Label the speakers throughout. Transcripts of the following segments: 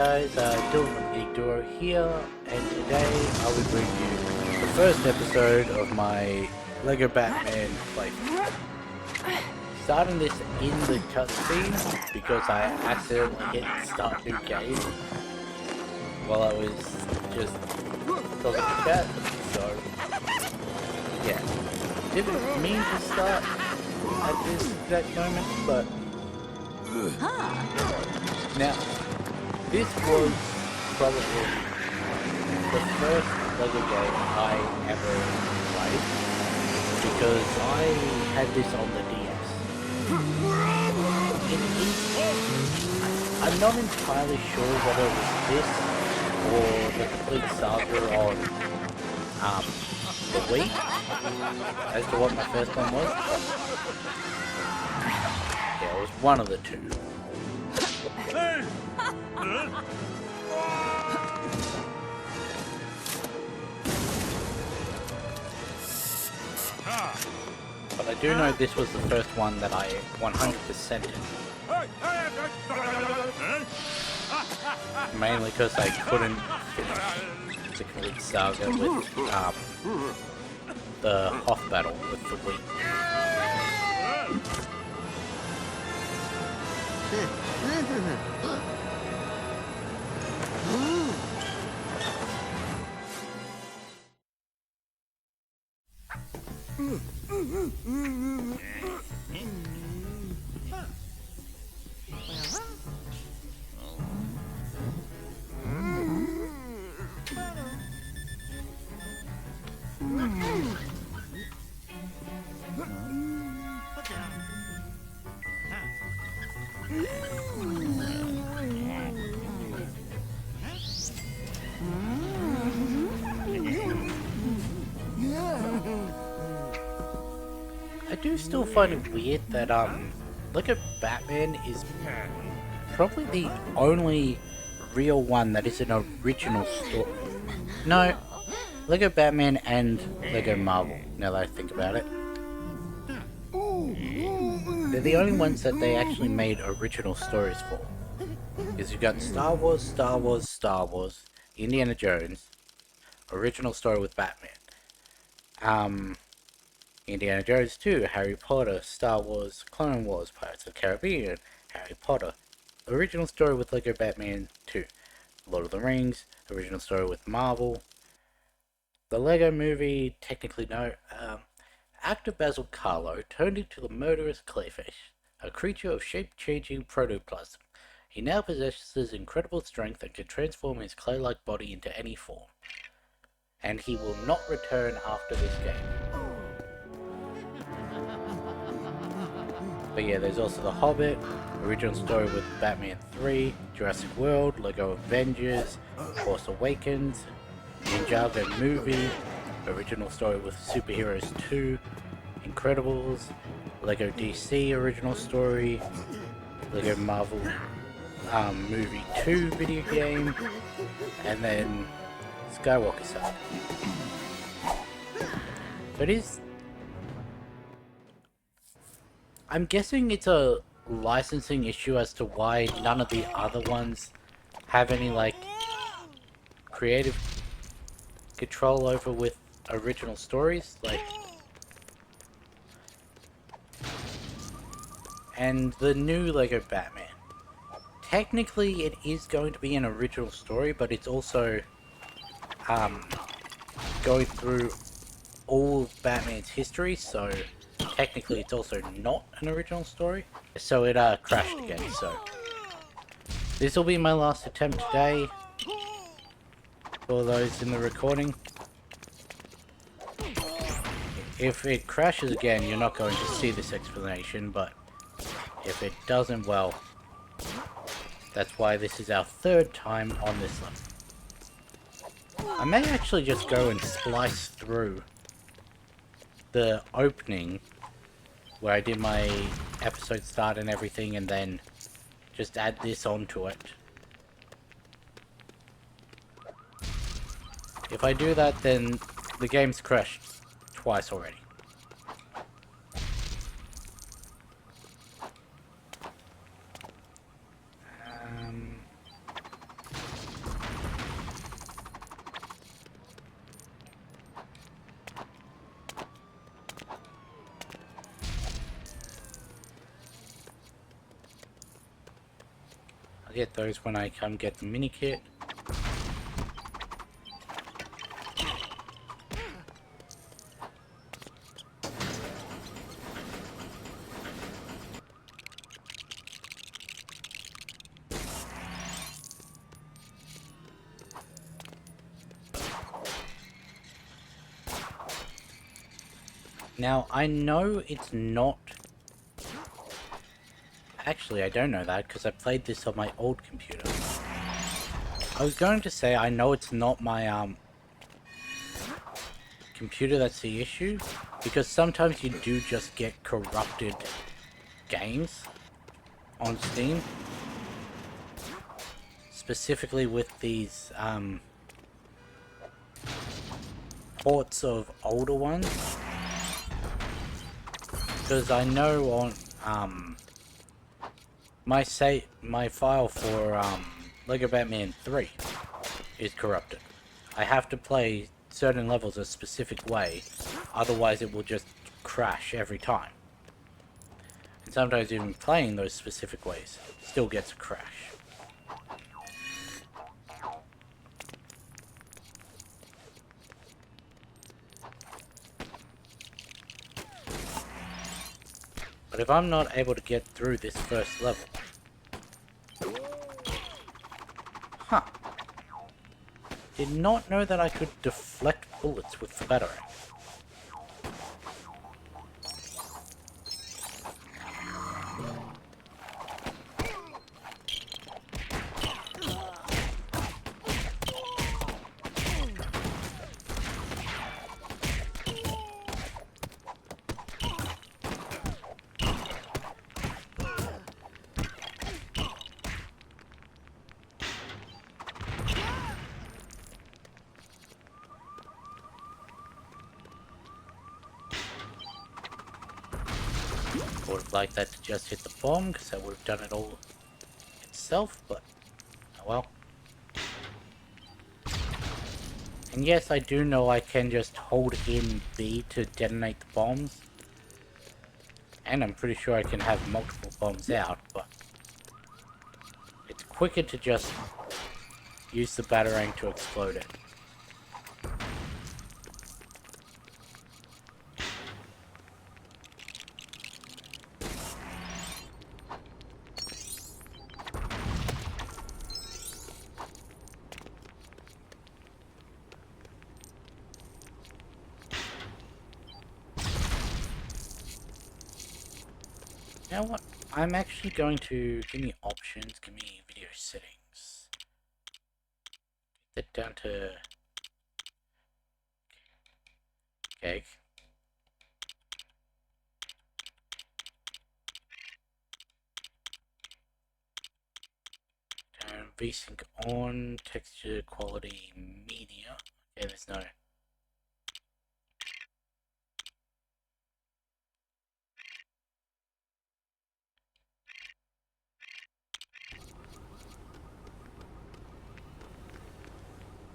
Speaker 1: Guys, Dylan from Geek Duo here, and today I will bring you the first episode of my LEGO Batman playthrough. Starting this in the cutscene because I accidentally hit start new game while I was just talking to chat, so yeah. Didn't mean to start at this exact moment, but now this was probably the first LEGO game I ever played because I had this on the DS. I'm not entirely sure whether it was this or the complete saga on the Wii as to what my first one was. Yeah, it was one of the two. But I do know this was the first one that I 100%ed. Mainly because I couldn't finish the complete saga with the Hoth battle with the Wii. I do still find it weird that LEGO Batman is probably the only real one that is an original story. No, LEGO Batman and LEGO Marvel, now that I think about it. They're the only ones that they actually made original stories for. Because you've got Star Wars, Star Wars, Star Wars, Indiana Jones, original story with Batman. Indiana Jones 2, Harry Potter, Star Wars, Clone Wars, Pirates of the Caribbean, Harry Potter. Original story with LEGO Batman 2. Lord of the Rings, original story with Marvel. The LEGO movie, technically no. Actor Basil Karlo turned into the murderous Clayface, a creature of shape-changing protoplasm. He now possesses incredible strength and can transform his clay-like body into any form. And he will not return after this game. But yeah, there's also The Hobbit, original story with Batman 3, Jurassic World, LEGO Avengers, Force Awakens, Ninjago movie, original story with Superheroes 2, Incredibles, LEGO DC original story, LEGO Marvel movie 2 video game, and then Skywalker Saga. But I'm guessing it's a licensing issue as to why none of the other ones have any, like, creative control over with original stories, like... And the new LEGO Batman. Technically, it is going to be an original story, but it's also, going through all of Batman's history, so... Technically, it's also not an original story. So it crashed again, so... This will be my last attempt today. For those in the recording. If it crashes again, you're not going to see this explanation, but... If it doesn't, well... That's why this is our third time on this level. I may actually just go and splice through the opening where I did my episode start and everything, and then just add this onto it. If I do that, then the game's crashed twice already. I'll get those when I come get the mini kit. Now, I know it's not... Actually, I don't know that, because I played this on my old computer. I was going to say, I know it's not my, computer that's the issue, because sometimes you do just get corrupted games on Steam. Specifically with these, ports of older ones. Because I know on, my file for, Lego Batman 3 is corrupted. I have to play certain levels a specific way, otherwise it will just crash every time. And sometimes even playing those specific ways still gets a crash. But if I'm not able to get through this first level... Huh. Did not know that I could deflect bullets with the batarang. Would have liked that to just hit the bomb, because that would have done it all itself, but oh well. And yes, I do know I can just hold in B to detonate the bombs. And I'm pretty sure I can have multiple bombs out, but it's quicker to just use the batarang to explode it. You know what? I'm actually going to give me options, give me video settings. Get that down to... Okay. Turn VSync on, texture quality media. Okay, there's no...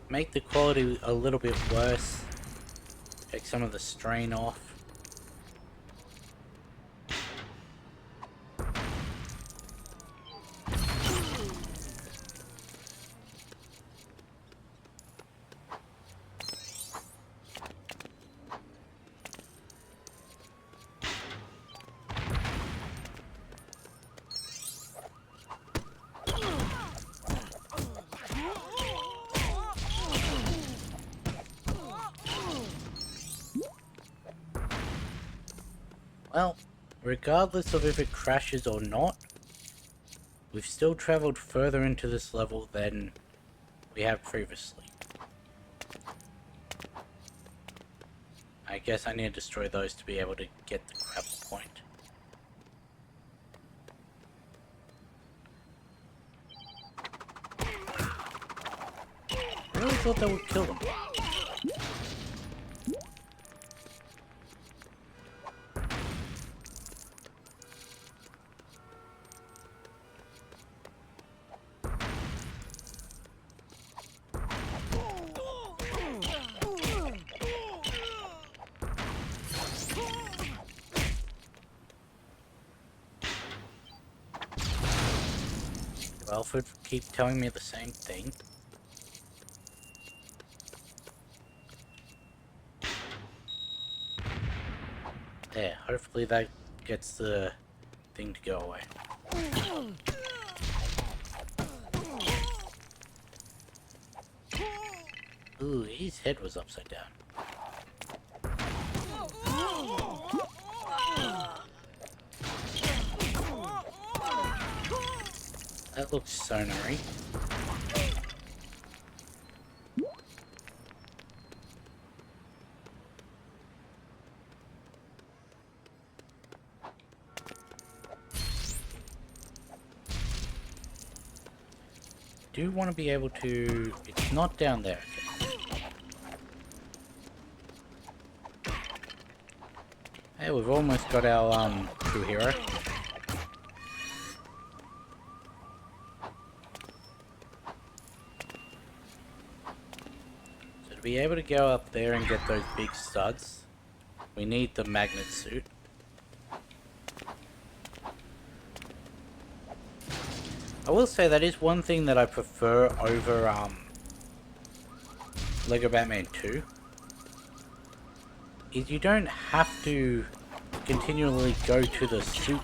Speaker 1: Make the quality a little bit worse. Take some of the strain off. Well, regardless of if it crashes or not, we've still traveled further into this level than we have previously. I guess I need to destroy those to be able to get the grapple point. I really thought that would kill them. Belford keep telling me the same thing? There, hopefully that gets the thing to go away. Ooh, his head was upside down. That looks sonary. Do want to be able to... It's not down there. Okay. Hey, we've almost got our true hero. So to be able to go up there and get those big studs, we need the magnet suit. I will say that is one thing that I prefer over Lego Batman 2. Is you don't have to continually go to the suit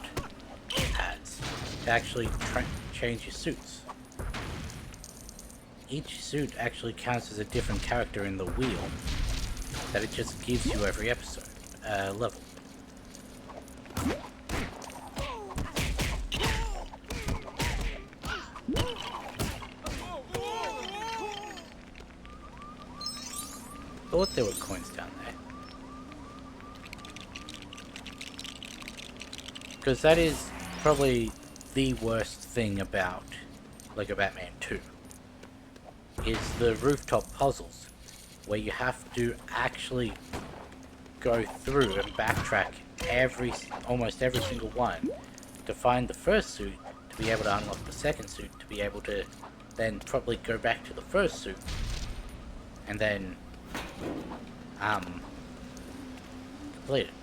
Speaker 1: pads to actually change your suits. Each suit actually counts as a different character in the wheel that it just gives you every episode, level. Thought there were coins down there. Because that is probably the worst thing about Lego Batman 2. Is the rooftop puzzles. Where you have to actually go through and backtrack almost every single one to find the first suit, to be able to unlock the second suit, to be able to then probably go back to the first suit, and then complete it.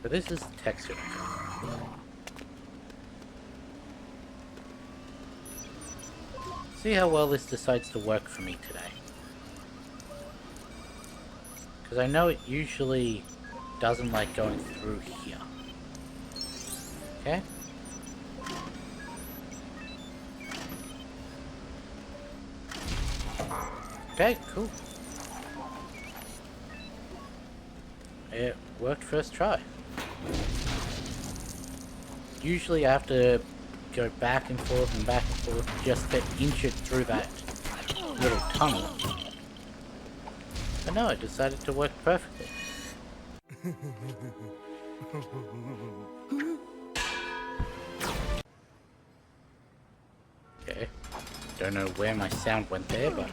Speaker 1: So this is the texture. See how well this decides to work for me today. Because I know it usually doesn't like going through here. Okay? Okay, cool. It worked first try. Usually I have to go back and forth just to inch it through that little tunnel. But no, it decided to work perfectly. Okay. Don't know where my sound went there, but...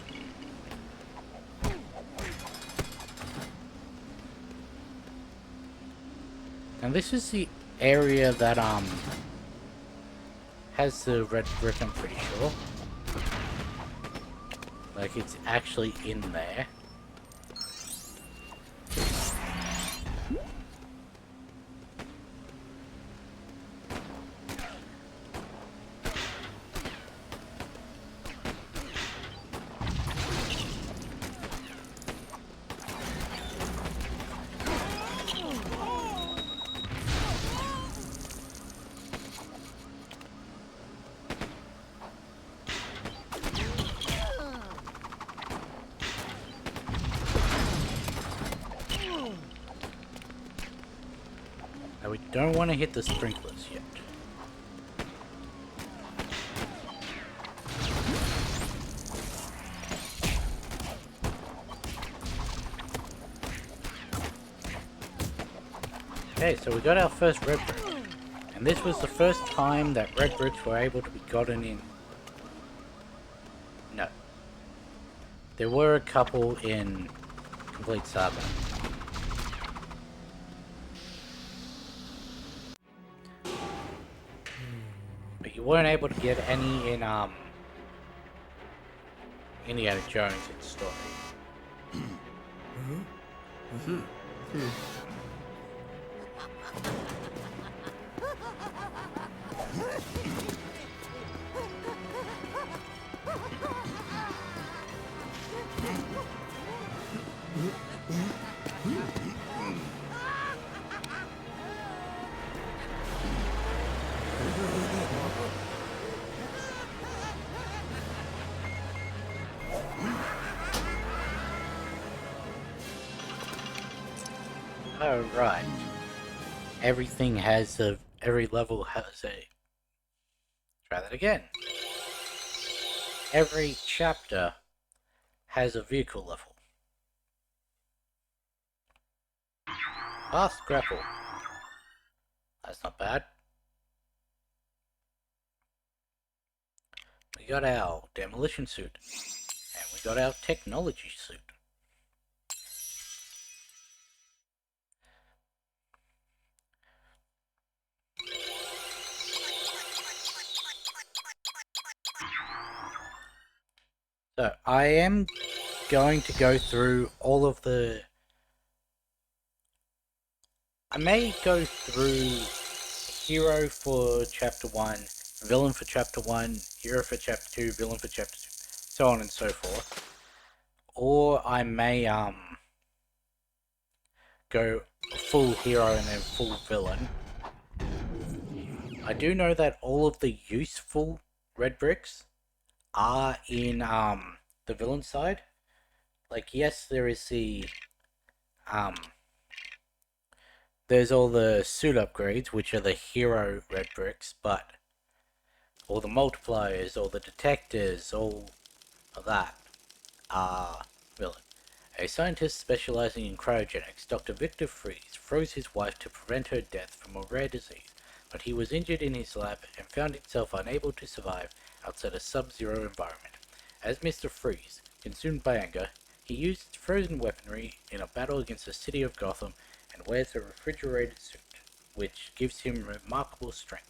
Speaker 1: And this is the area that, has the red brick, I'm pretty sure. Like, it's actually in there. Now we don't want to hit the sprinklers yet. Okay, so we got our first red brick. And this was the first time that red bricks were able to be gotten in. No. There were a couple in Complete Saga. But you weren't able to get any in Indiana Jones in story. Oh, right. Everything has a... Every level has a... Try that again. Every chapter has a vehicle level. Fast grapple. That's not bad. We got our demolition suit. And we got our technology suit. So, I am going to go through all of the... I may go through hero for chapter 1, villain for chapter 1, hero for chapter 2, villain for chapter 2, so on and so forth. Or I may go full hero and then full villain. I do know that all of the useful red bricks are in the villain side. Like, yes, there is the there's all the suit upgrades, which are the hero red bricks, but all the multipliers, all the detectors, all of that are villain. A scientist specializing in cryogenics, Dr. Victor Fries froze his wife to prevent her death from a rare disease, but he was injured in his lab and found himself unable to survive outside a sub-zero environment. As Mr. Freeze, consumed by anger, he used frozen weaponry in a battle against the city of Gotham and wears a refrigerated suit, which gives him remarkable strength.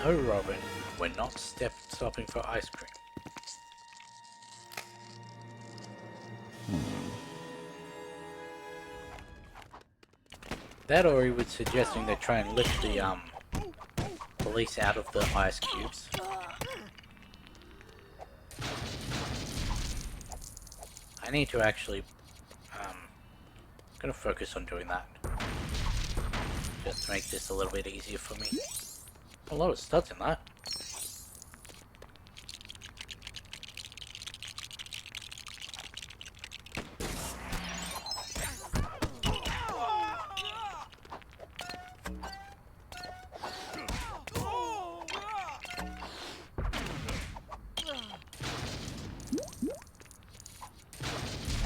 Speaker 1: No, Robin, we're not stopping for ice cream. That or he was suggesting they try and lift the police out of the ice cubes. I need to actually gonna focus on doing that. Just to make this a little bit easier for me. A lot of studs in that.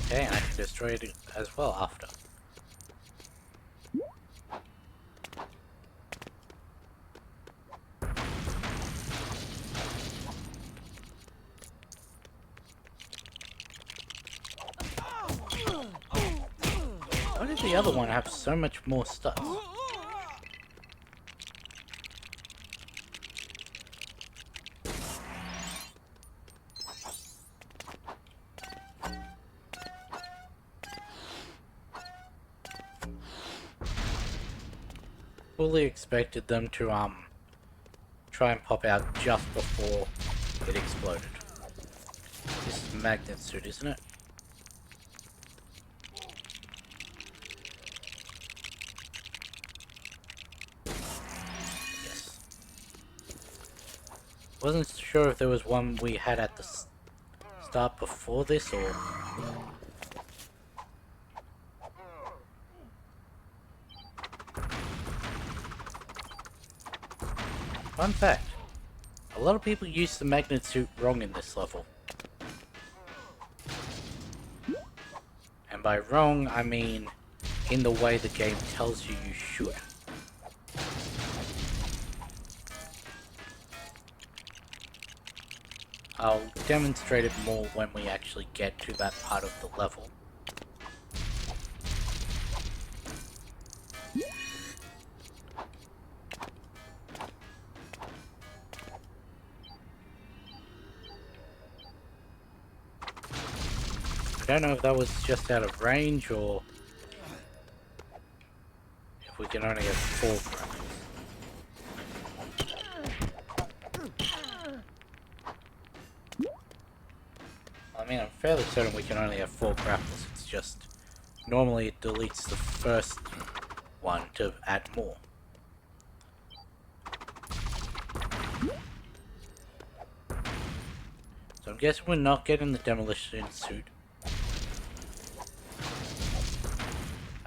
Speaker 1: Okay, and I can destroy it as well after. Why did the other one have so much more stuff? Fully expected them to try and pop out just before it exploded. This is a magnet suit, isn't it? Yes. Wasn't sure if there was one we had at the start before this or... Fun fact, a A lot of people use the magnet suit wrong in this level. And by wrong, I mean in the way the game tells you you should. I'll demonstrate it more when we actually get to that part of the level. I don't know if that was just out of range or if we can only have 4 grapples. I mean, I'm fairly certain we can only have 4 grapples. It's just normally it deletes the first one to add more. So I'm guessing we're not getting the demolition suit.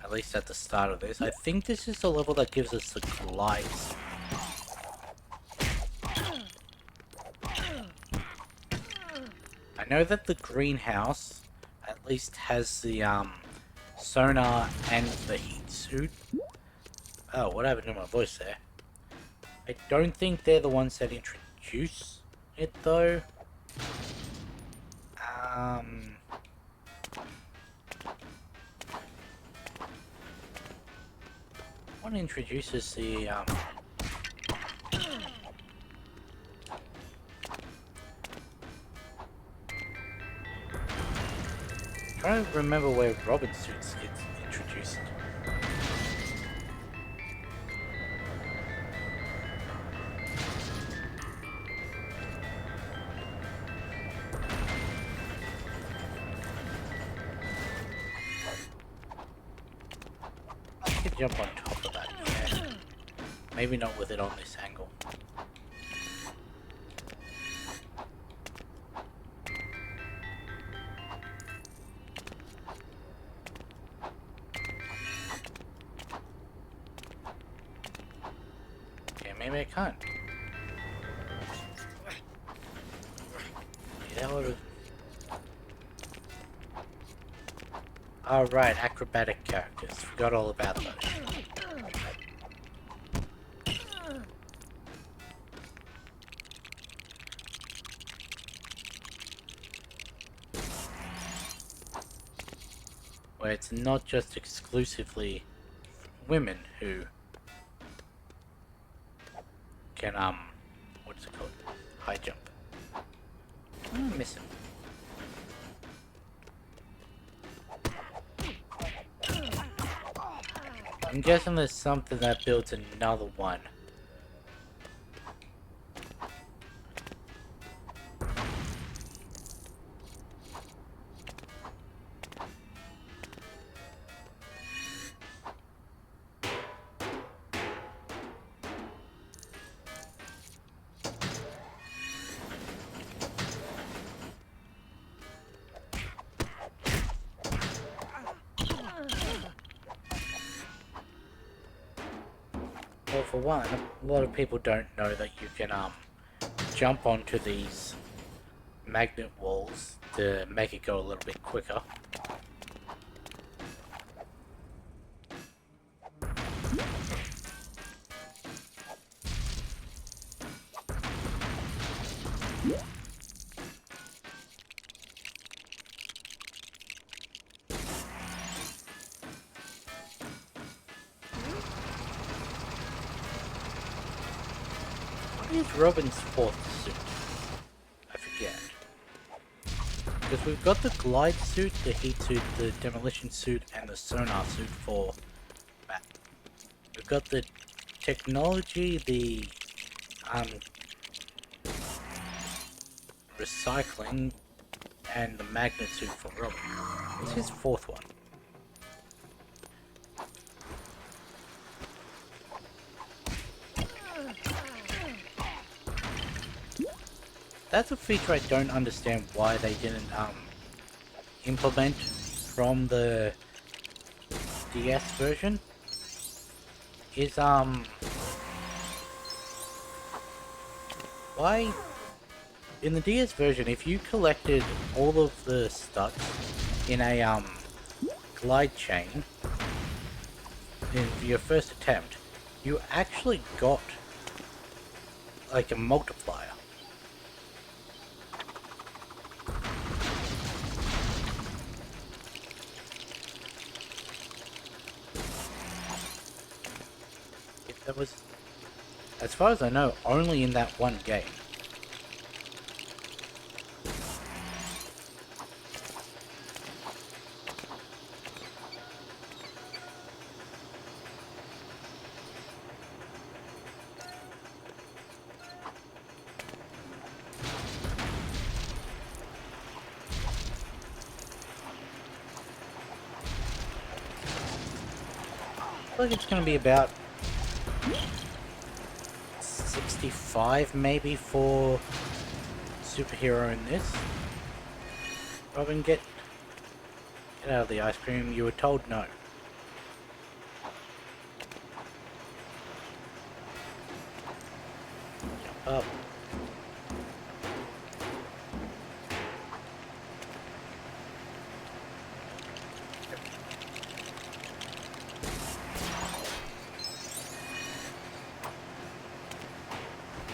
Speaker 1: At least at the start of this. I think this is the level that gives us the glides. I know that the greenhouse at least has the sonar and the heat suit. Oh, what happened to my voice there? I don't think they're the ones that introduce it though. What introduces the trying to remember where Robin suits gets introduced. I could jump on top of that, yeah. Maybe not with it on this angle. Maybe I can't. Yeah, that would've... Oh right, acrobatic characters. Forgot all about those. Where it's not just exclusively women who can, what's it called? High jump. I'm missing. I'm guessing there's something that builds another one. Well, for one, a lot of people don't know that you can jump onto these magnet walls to make it go a little bit quicker. What is Robin's 4th suit? I forget. Because we've got the glide suit, the heat suit, the demolition suit, and the sonar suit for that. We've got the technology, the recycling, and the magnet suit for Robin. What's his 4th one? That's a feature I don't understand why they didn't implement from the DS version. Is Why? In the DS version, if you collected all of the studs in a glide chain in your first attempt, you actually got like a multiplier. That was, as far as I know, only in that one game. I feel like it's going to be about 65 maybe for superhero in this. Robin, get out of the ice cream. You were told no. Jump up.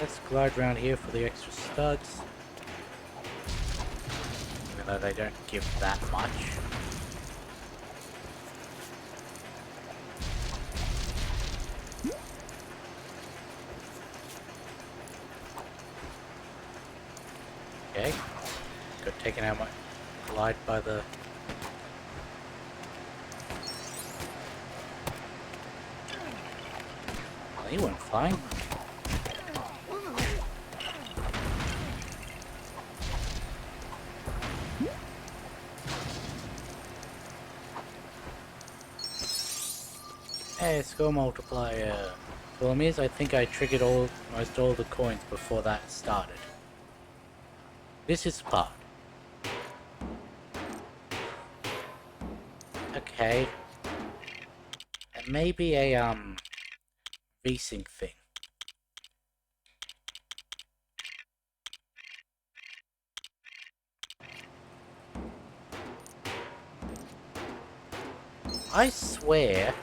Speaker 1: Let's glide around here for the extra studs. Even though they don't give that much. Okay. Got taken out my glide by the... Oh, he went flying. Hey, score multiplier. Problem is, I think I triggered almost all the coins before that started. This is the part. Okay. It may be a, VSync thing. I swear,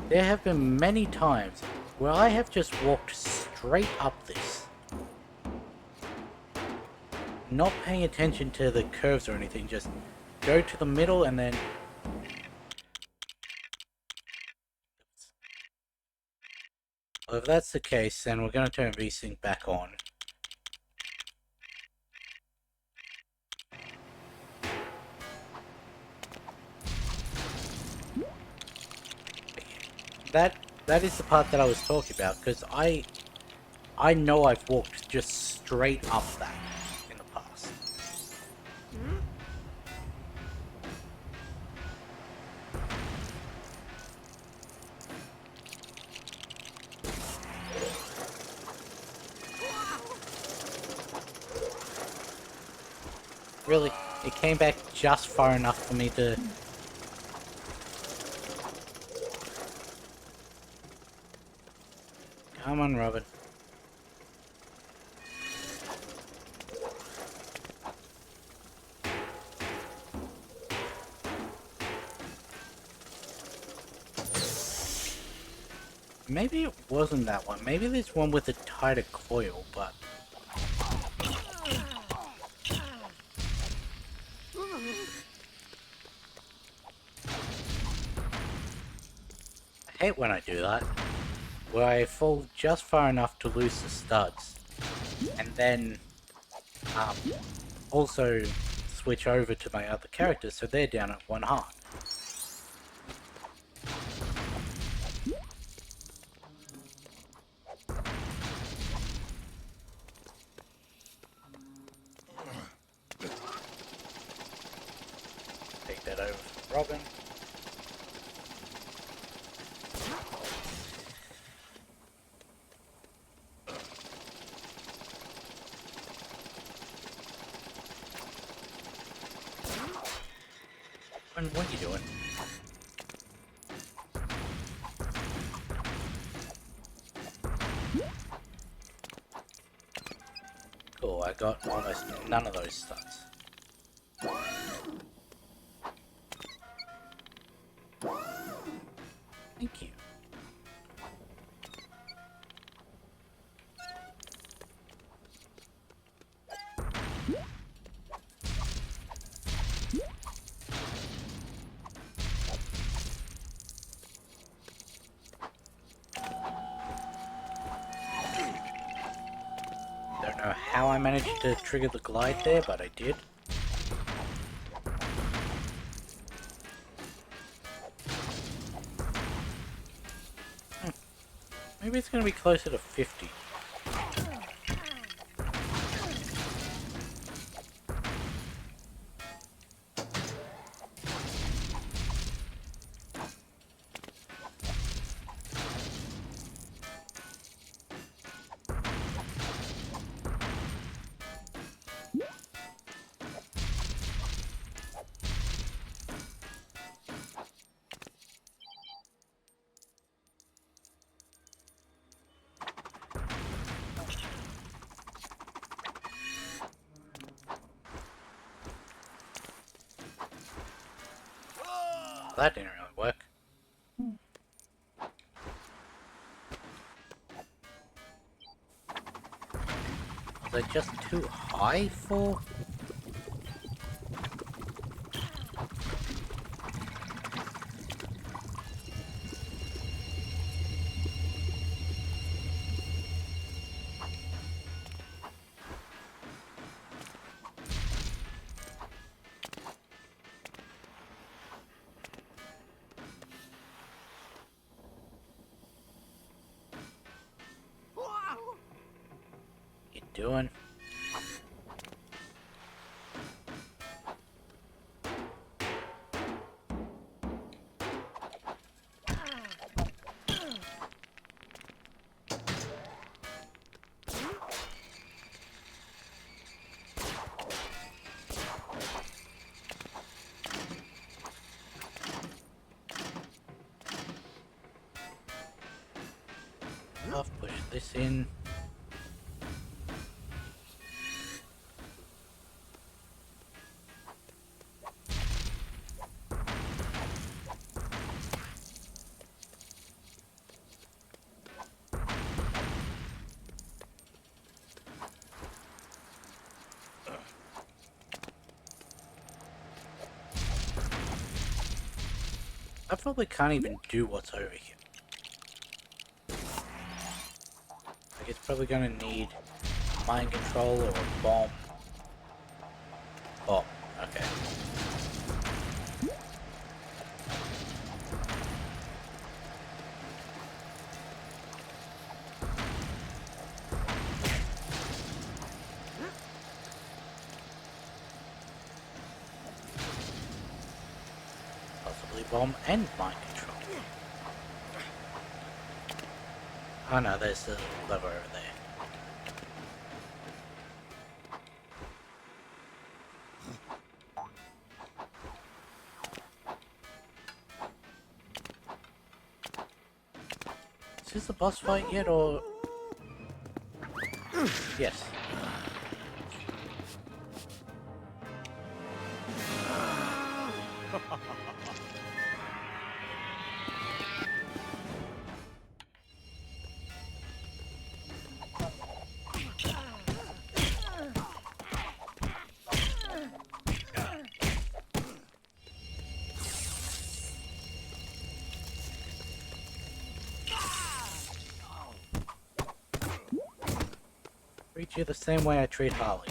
Speaker 1: there have been many times where I have just walked straight up this. Not paying attention to the curves or anything, just go to the middle and then... Well, if that's the case, then we're going to turn VSync back on. That is the part that I was talking about, because I know I've walked just straight up that in the past. Really, it came back just far enough for me to... Come on, Robin. Maybe it wasn't that one. Maybe there's one with a tighter coil, but... I hate when I do that. Where I fall just far enough to lose the studs. And then... also switch over to my other characters, so they're down at 1 heart. Take that over to Robin. And what are you doing? got almost none of those stunts. Thank you. Don't know how I managed to trigger the glide there, but I did. Maybe it's going to be closer to 50. That didn't really work. Was I just too high for? You doing? I'll push this in. I probably can't even do what's over here. Like, it's probably gonna need mind control or a bomb. Bomb, okay. Possibly bomb and mind control. Oh no, there's the lever over there. Is this the boss fight yet, or...? Yes. Treat you the same way I treat Harley.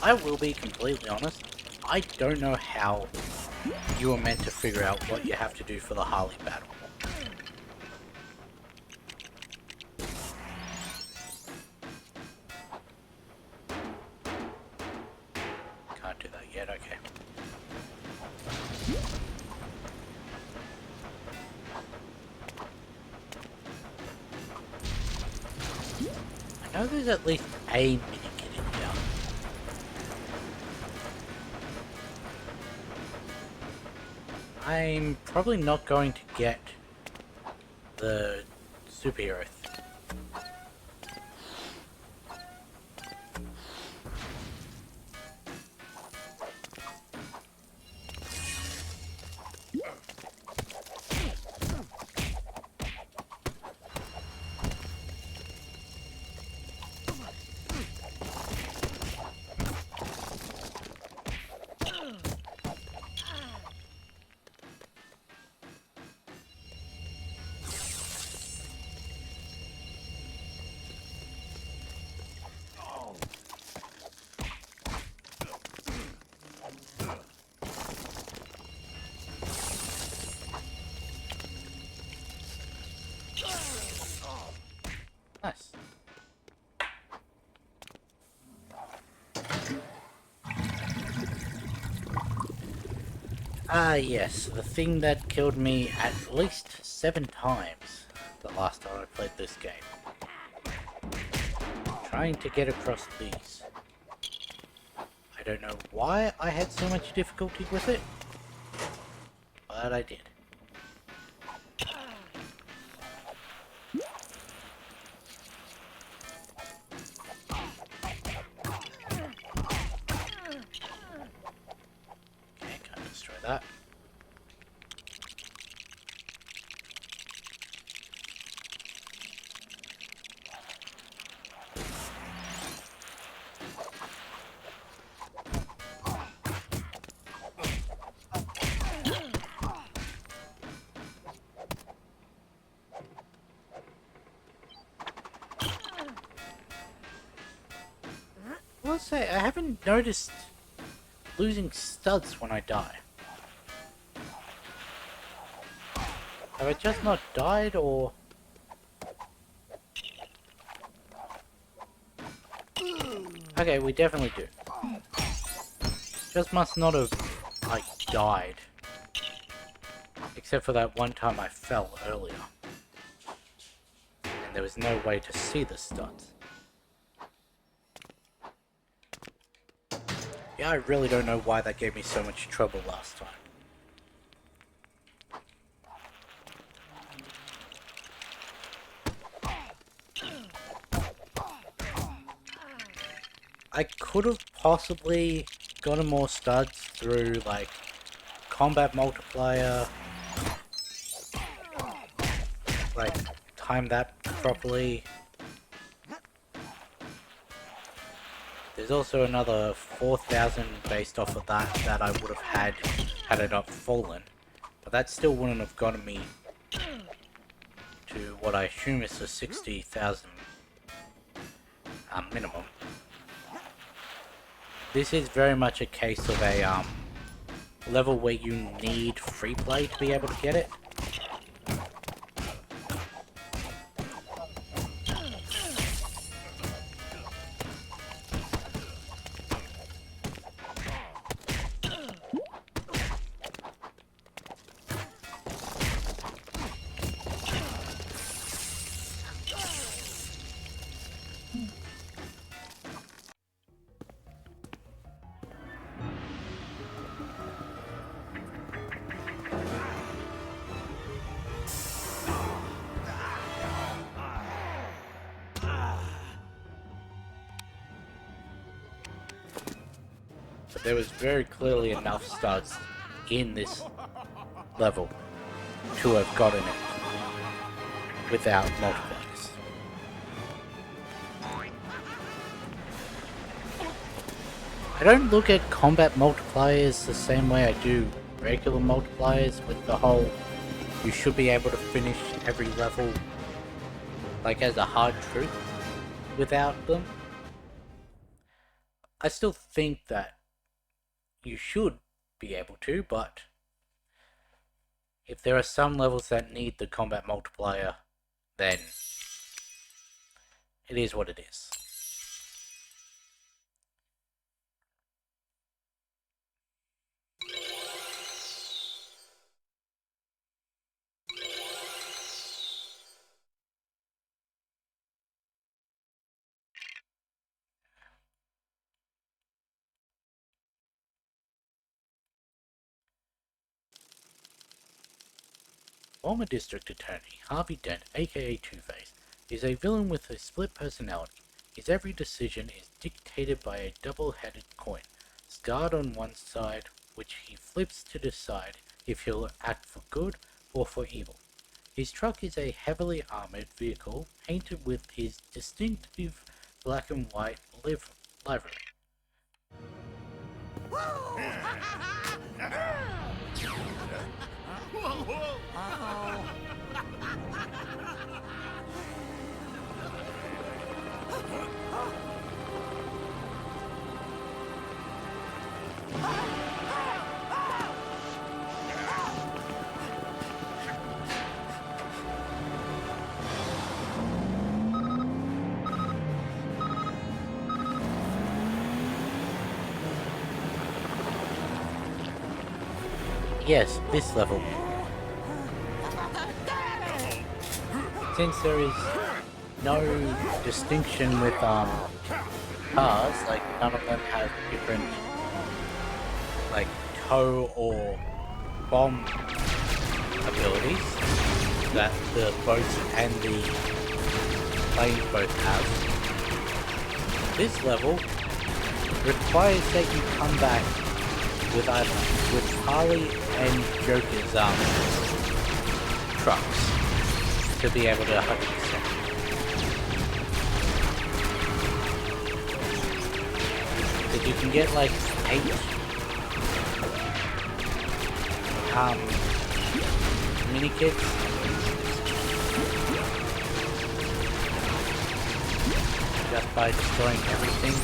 Speaker 1: I will be completely honest, I don't know how you are meant to figure out what you have to do for the Harley battle. Can't do that yet, okay. I know there's at least a mini-kit in here. I'm probably not going to get the superhero thing. Nice. Ah, yes, the thing that killed me at least 7 times the last time I played this game. Trying to get across these. I don't know why I had so much difficulty with it, but I did. Okay, can't destroy that. I will say, I haven't noticed losing studs when I die. Have I just not died, or... Okay, we definitely do. Just must not have, like, died. Except for that one time I fell earlier. And there was no way to see the studs. Yeah, I really don't know why that gave me so much trouble last time. I could have possibly gotten more studs through, like, combat multiplier. Like, time that properly. There's also another 4,000 based off of that I would have had it not fallen. But that still wouldn't have gotten me to what I assume is the 60,000 minimum. This is very much a case of a level where you need free play to be able to get it. But there was very clearly enough studs in this level to have gotten it without multipliers. I don't look at combat multipliers the same way I do regular multipliers, with the whole you should be able to finish every level like as a hard truth without them. I still think that you should be able to, but if there are some levels that need the combat multiplier, then it is what it is. Former District Attorney Harvey Dent, aka Two-Face, is a villain with a split personality. His every decision is dictated by a double-headed coin, scarred on one side, which he flips to decide if he'll act for good or for evil. His truck is a heavily armored vehicle painted with his distinctive black and white livery. Yes, this level. Since there is no distinction with cars, like none of them have different like tow or bomb abilities that the boats and the planes both have. This level requires that you come back with Harley and Joker's trucks to be able to 100%. Because you can get like 8 mini kits. Just by destroying everything.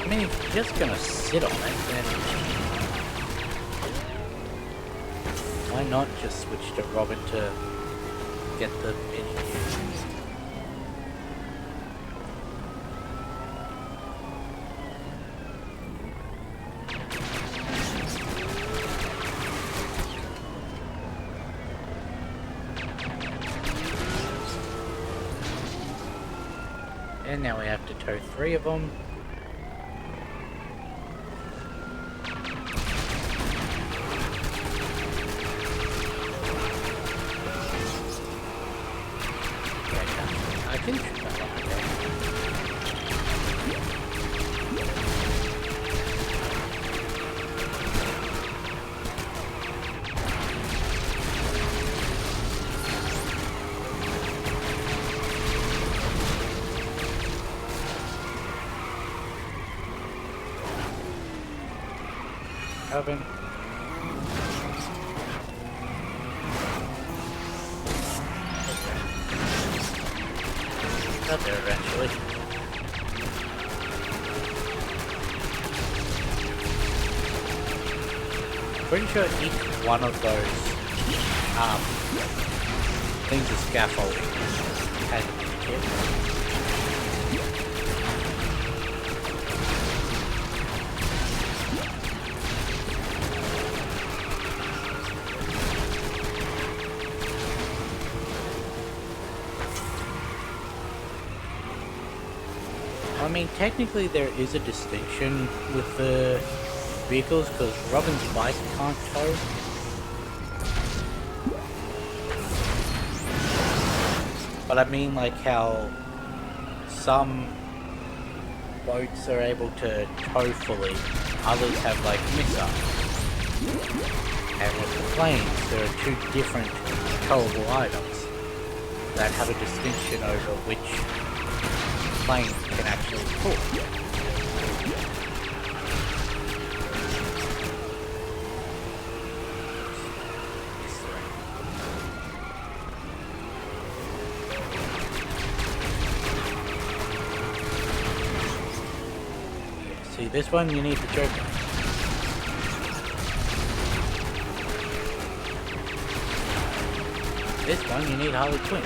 Speaker 1: I mean, if you're just gonna sit on it, then why not just switch to Robin to get the mini kit? And now we have to tow 3 of them. I can shoot that one, Oven. Got there eventually. Pretty sure each one of those things of scaffolding has a kit. I mean, technically there is a distinction with the vehicles because Robin's bike can't tow. But I mean like how some boats are able to tow fully, others have like missiles. And with the planes, there are 2 different towable items that have a distinction over which plane can actually pull. See, this one you need the Joker. This one you need Harley Quinn.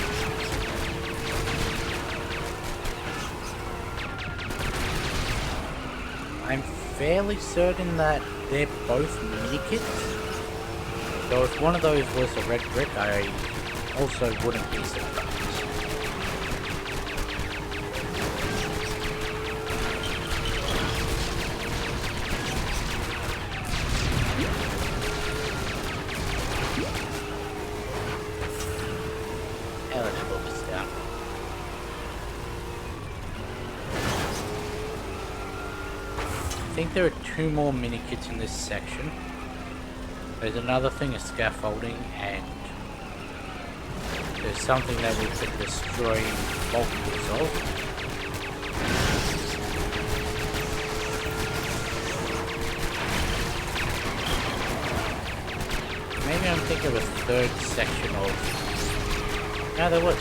Speaker 1: I'm fairly certain that they're both mini kits. So if one of those was a red brick, I also wouldn't be surprised. Yeah, let's put this down. I think there are 2 more mini kits in this section. There's another thing of scaffolding, and there's something that we could destroy multiples of. Maybe I'm thinking of a 3rd section of... No, there was.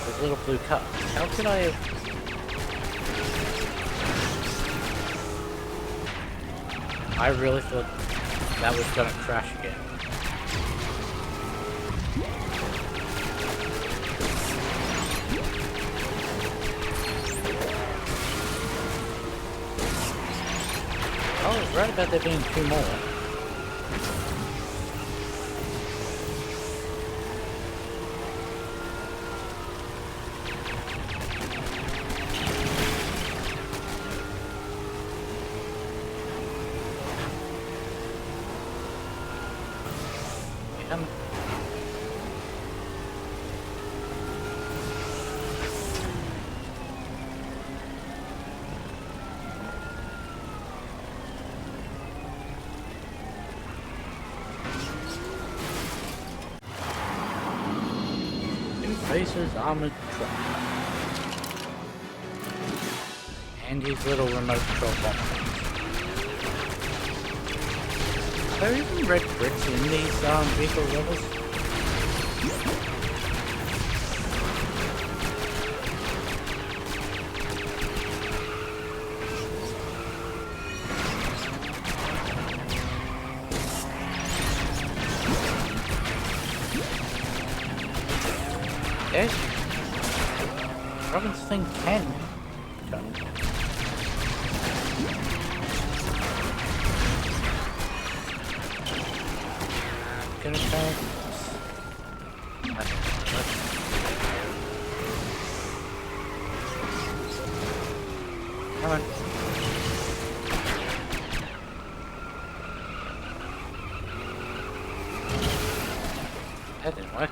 Speaker 1: There's little blue cups. How could I have... I really thought that was gonna crash again. I was right about there being 2 more. Faces armored truck. And his little remote control bomb. Are there even red bricks in these vehicle levels? Yes. Robin's thing can turn. Gonna try. Come on. That didn't work.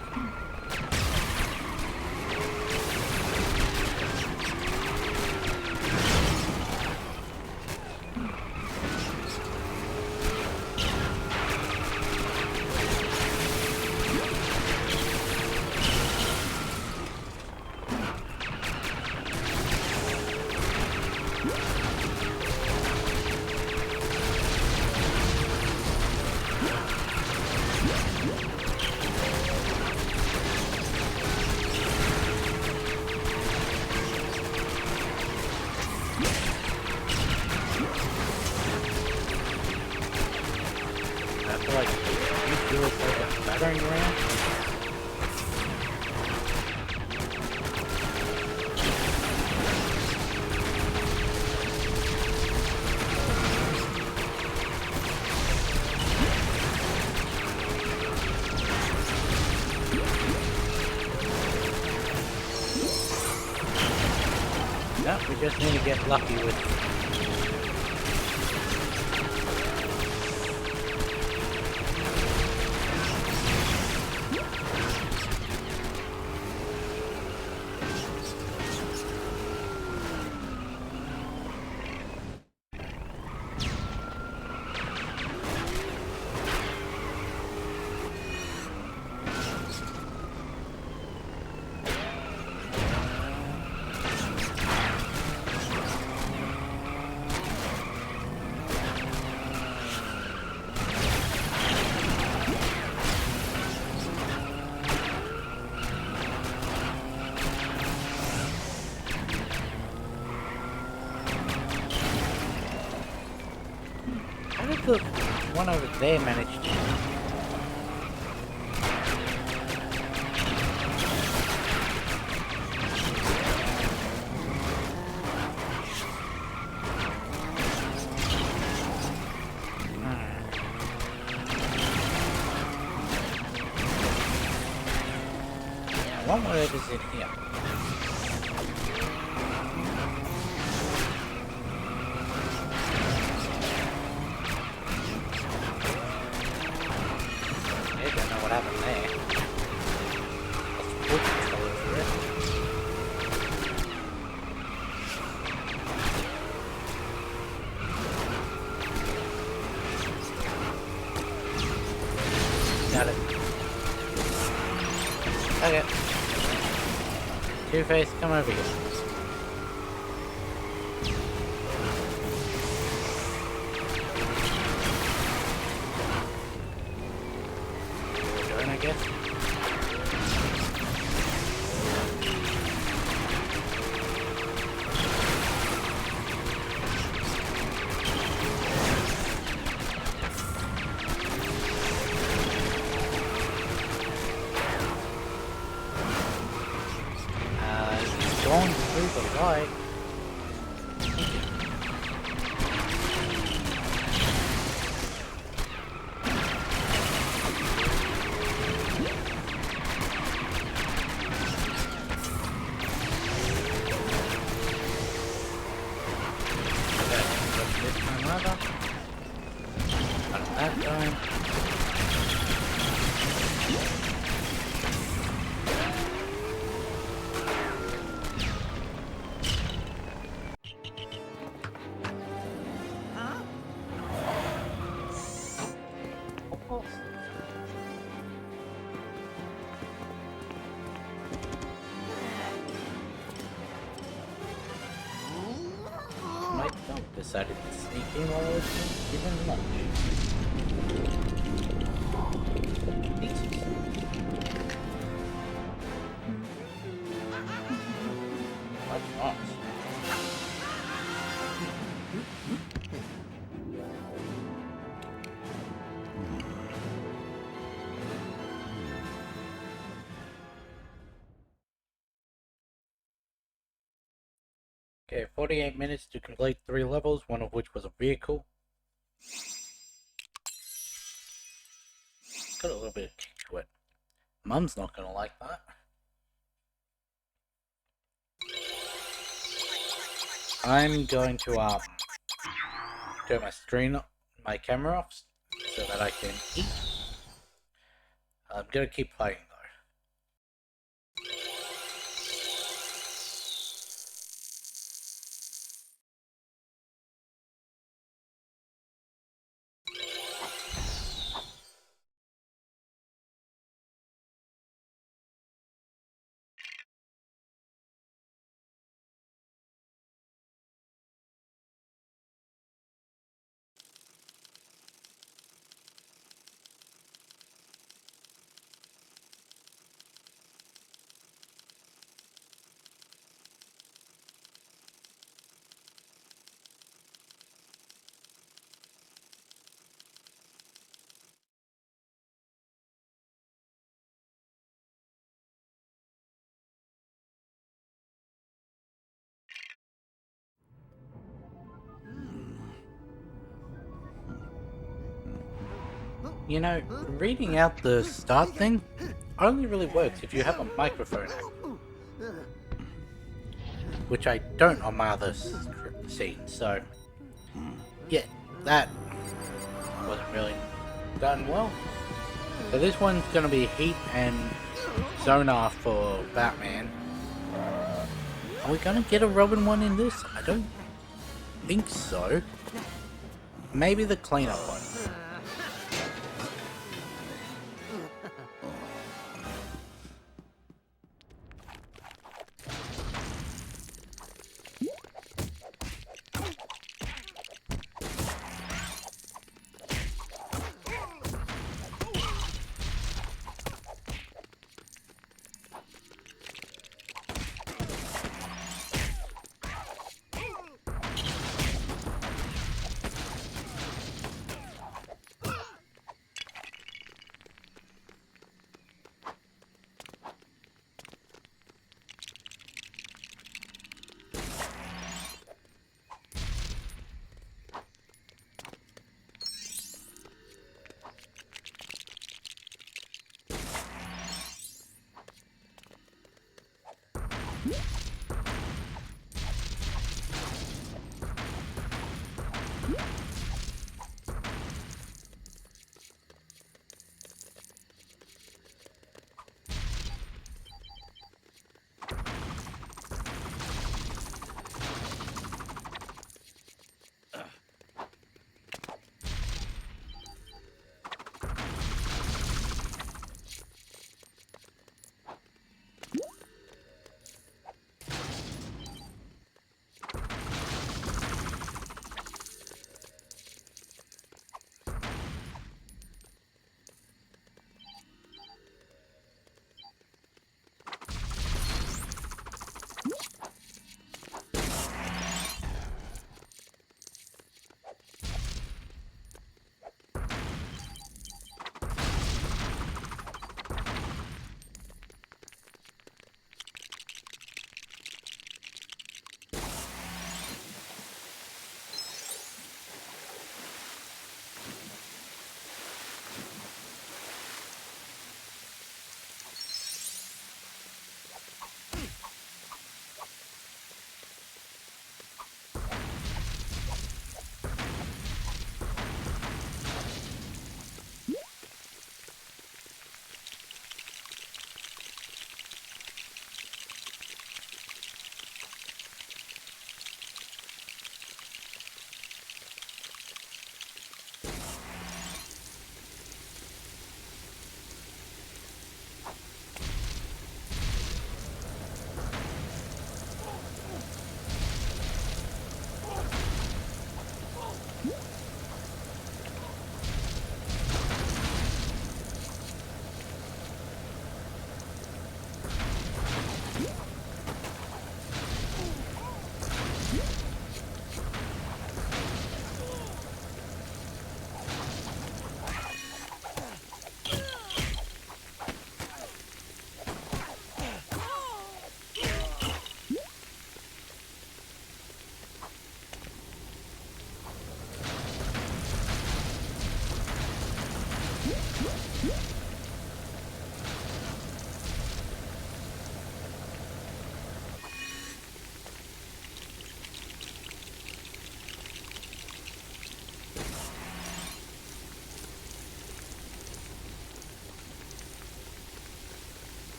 Speaker 1: Like, you feel it's like a battering ram? No, we just need to get lucky with the one over there managed to... I want whatever's in here. I don't know what happened there. That's wood control over it. Got it. Okay. Two-Face, come over here. We're going, I guess. Going through the light. This time over. Got that going. My dog decided to sneak in while I was giving lunch. Pieces. That's nice. Okay, 48 minutes to complete 3 levels, one of which was a vehicle. Got a little bit of kick to it. Mum's not gonna like that. I'm going to turn my camera off so that I can eat. I'm gonna keep playing though. You know, reading out the start thing only really works if you have a microphone active, which I don't on my other scenes, so yeah, that wasn't really done well. So this one's gonna be heat and sonar for Batman. Are we gonna get a Robin one in this? I don't think so. Maybe the cleanup one.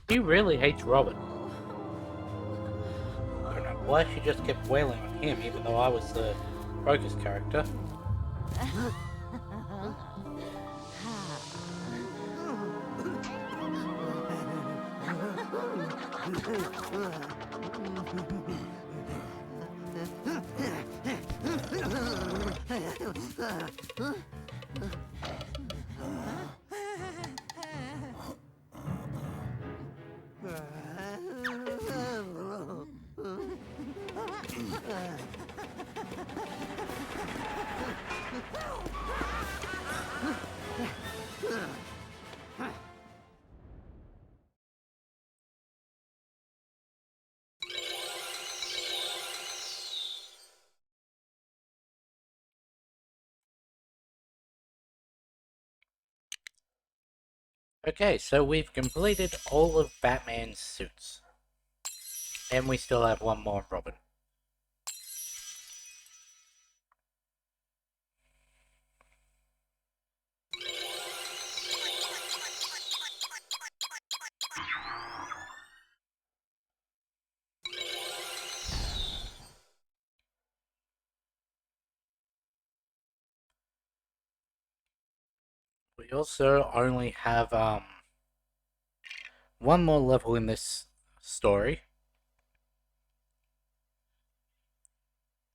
Speaker 1: He really hates Robin. I don't know why she just kept wailing on him, even though I was the focus character. Okay, so we've completed all of Batman's suits. And we still have one more Robin. We also only have one more level in this story.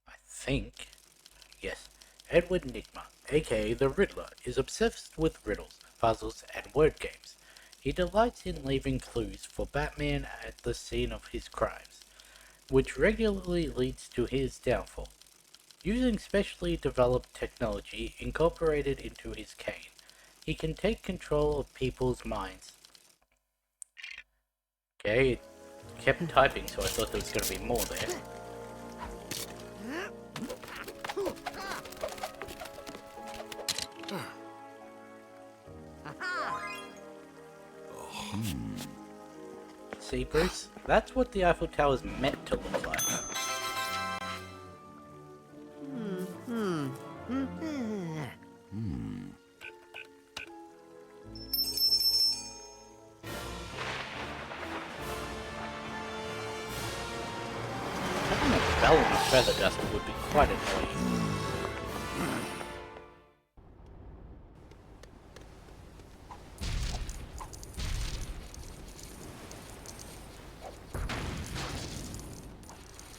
Speaker 1: I think. Yes. Edward Nygma, aka the Riddler, is obsessed with riddles, puzzles, and word games. He delights in leaving clues for Batman at the scene of his crimes, which regularly leads to his downfall. Using specially developed technology incorporated into his cane, he can take control of people's minds. Okay, it kept typing, so I thought there was going to be more there. See, Bruce? That's what the Eiffel Tower is meant to look like. Having a bell and a feather duster would be quite annoying.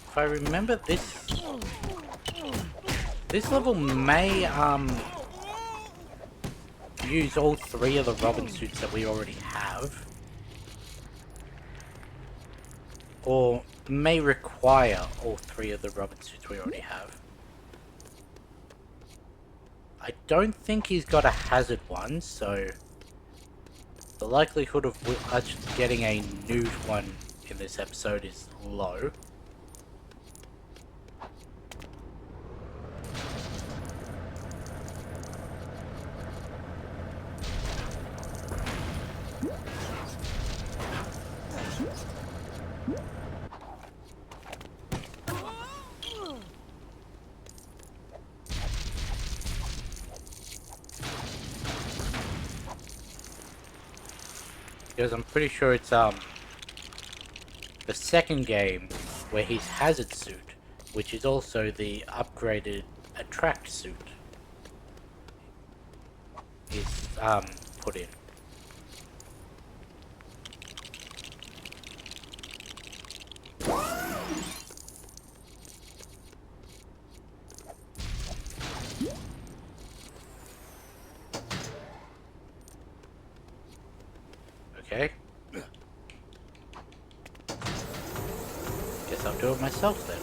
Speaker 1: If I remember, this level may use all three of the Robin suits that we already have, or may require all three of the Robin suits we already have. I don't think he's got a hazard one, so the likelihood of us getting a new one in this episode is low. Because I'm pretty sure it's the second game where his hazard suit, which is also the upgraded attract suit, is put in. Okay. Guess I'll do it myself then.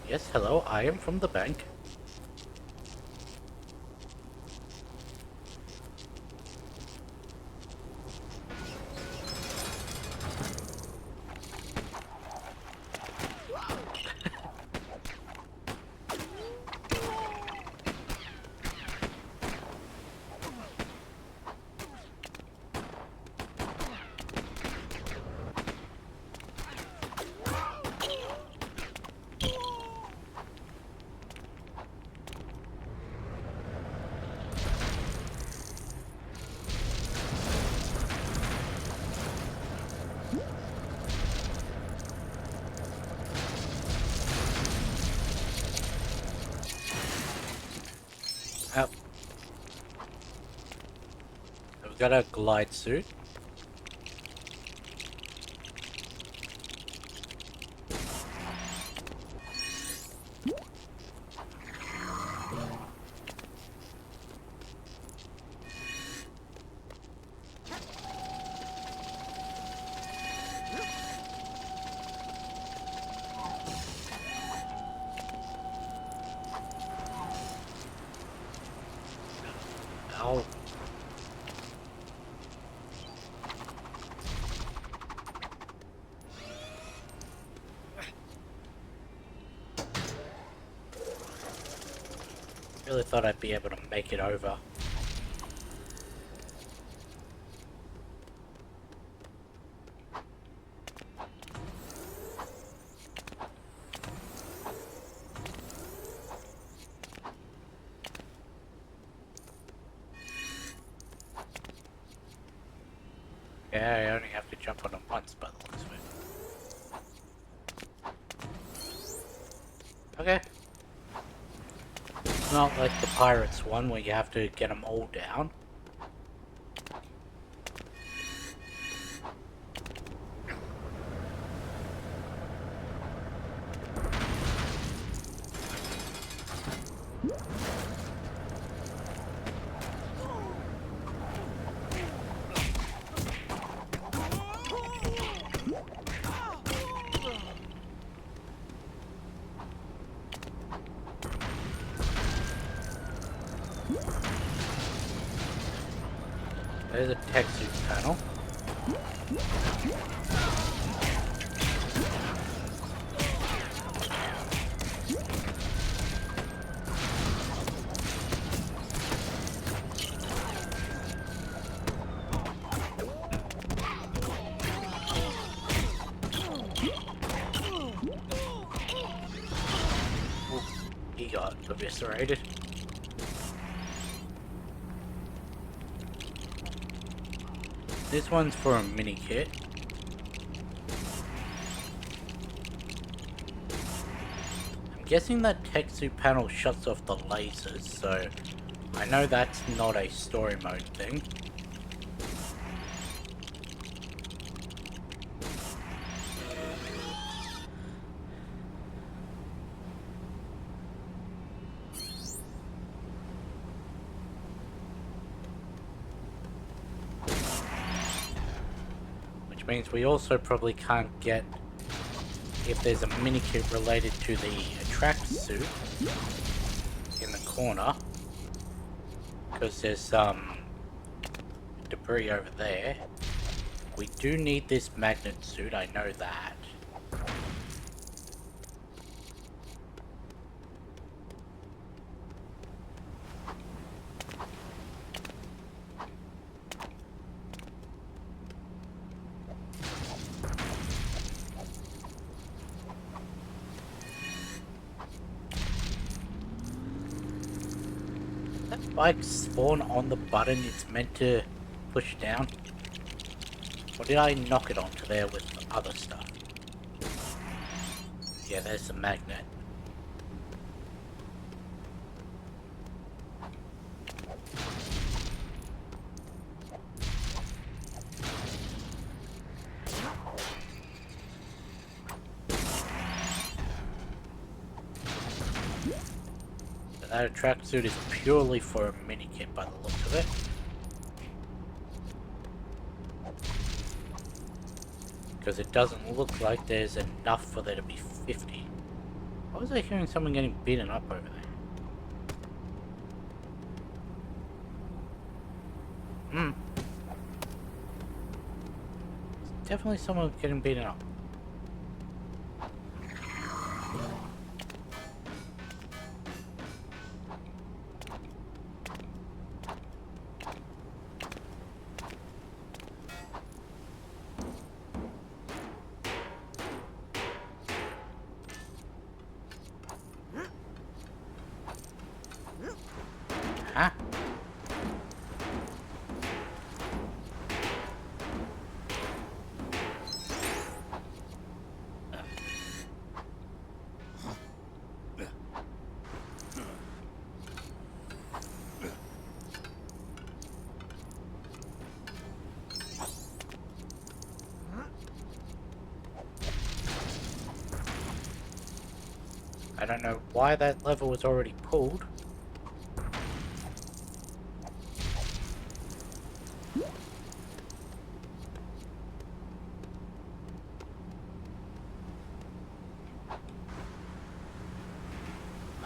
Speaker 1: Yes, hello, I am from the bank. Oh, so we've got a glide suit. Oh. Really thought I'd be able to make it over. Yeah, I only have to jump on them once by the looks of it. Okay. It's not like the Pirates one where you have to get them all down. There's a tech suit panel. Ooh, he got eviscerated. This one's for a mini kit. I'm guessing that tech suit panel shuts off the lasers, so I know that's not a story mode thing. Which means we also probably can't get if there's a mini kit related to the attract suit in the corner, because there's some debris over there. We do need this magnet suit, I know that. That bike spawn on the button it's meant to push down? Or did I knock it onto there with other stuff? Yeah, there's the magnet. That attract suit is purely for a mini kit by the looks of it. Because it doesn't look like there's enough for there to be 50. Why was I hearing someone getting beaten up over there? Definitely someone getting beaten up. Huh? don't know why that lever was already pulled.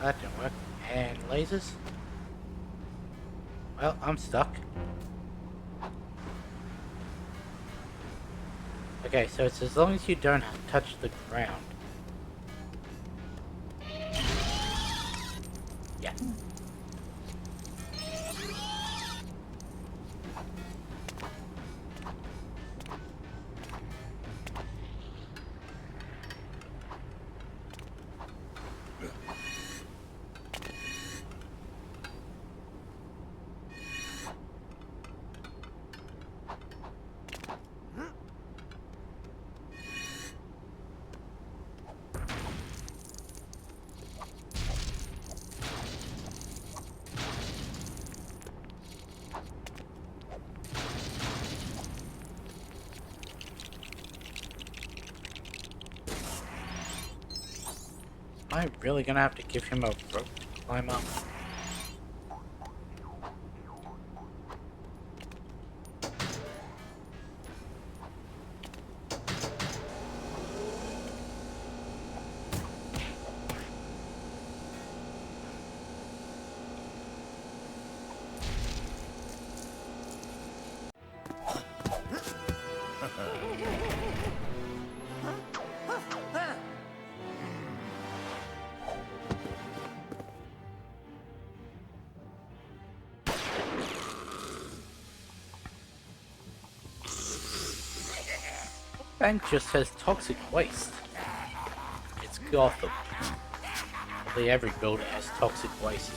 Speaker 1: That didn't work. And lasers? Well, I'm stuck. Okay, so it's as long as you don't touch the ground. Yeah. Am I really gonna have to give him a rope to climb up? Bank just says toxic waste. It's Gotham. Probably every building has toxic waste.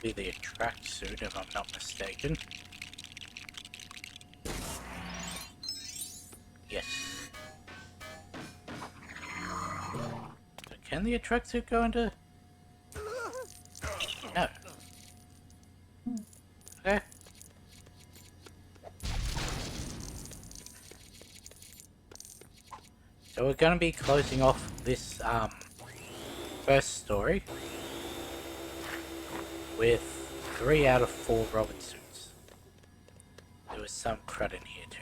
Speaker 1: Be the attract suit if I'm not mistaken. Yes. So can the attract suit go into... No. Okay. So we're gonna be closing off this first story with 3 out of 4 Robin suits. There was some crud in here too.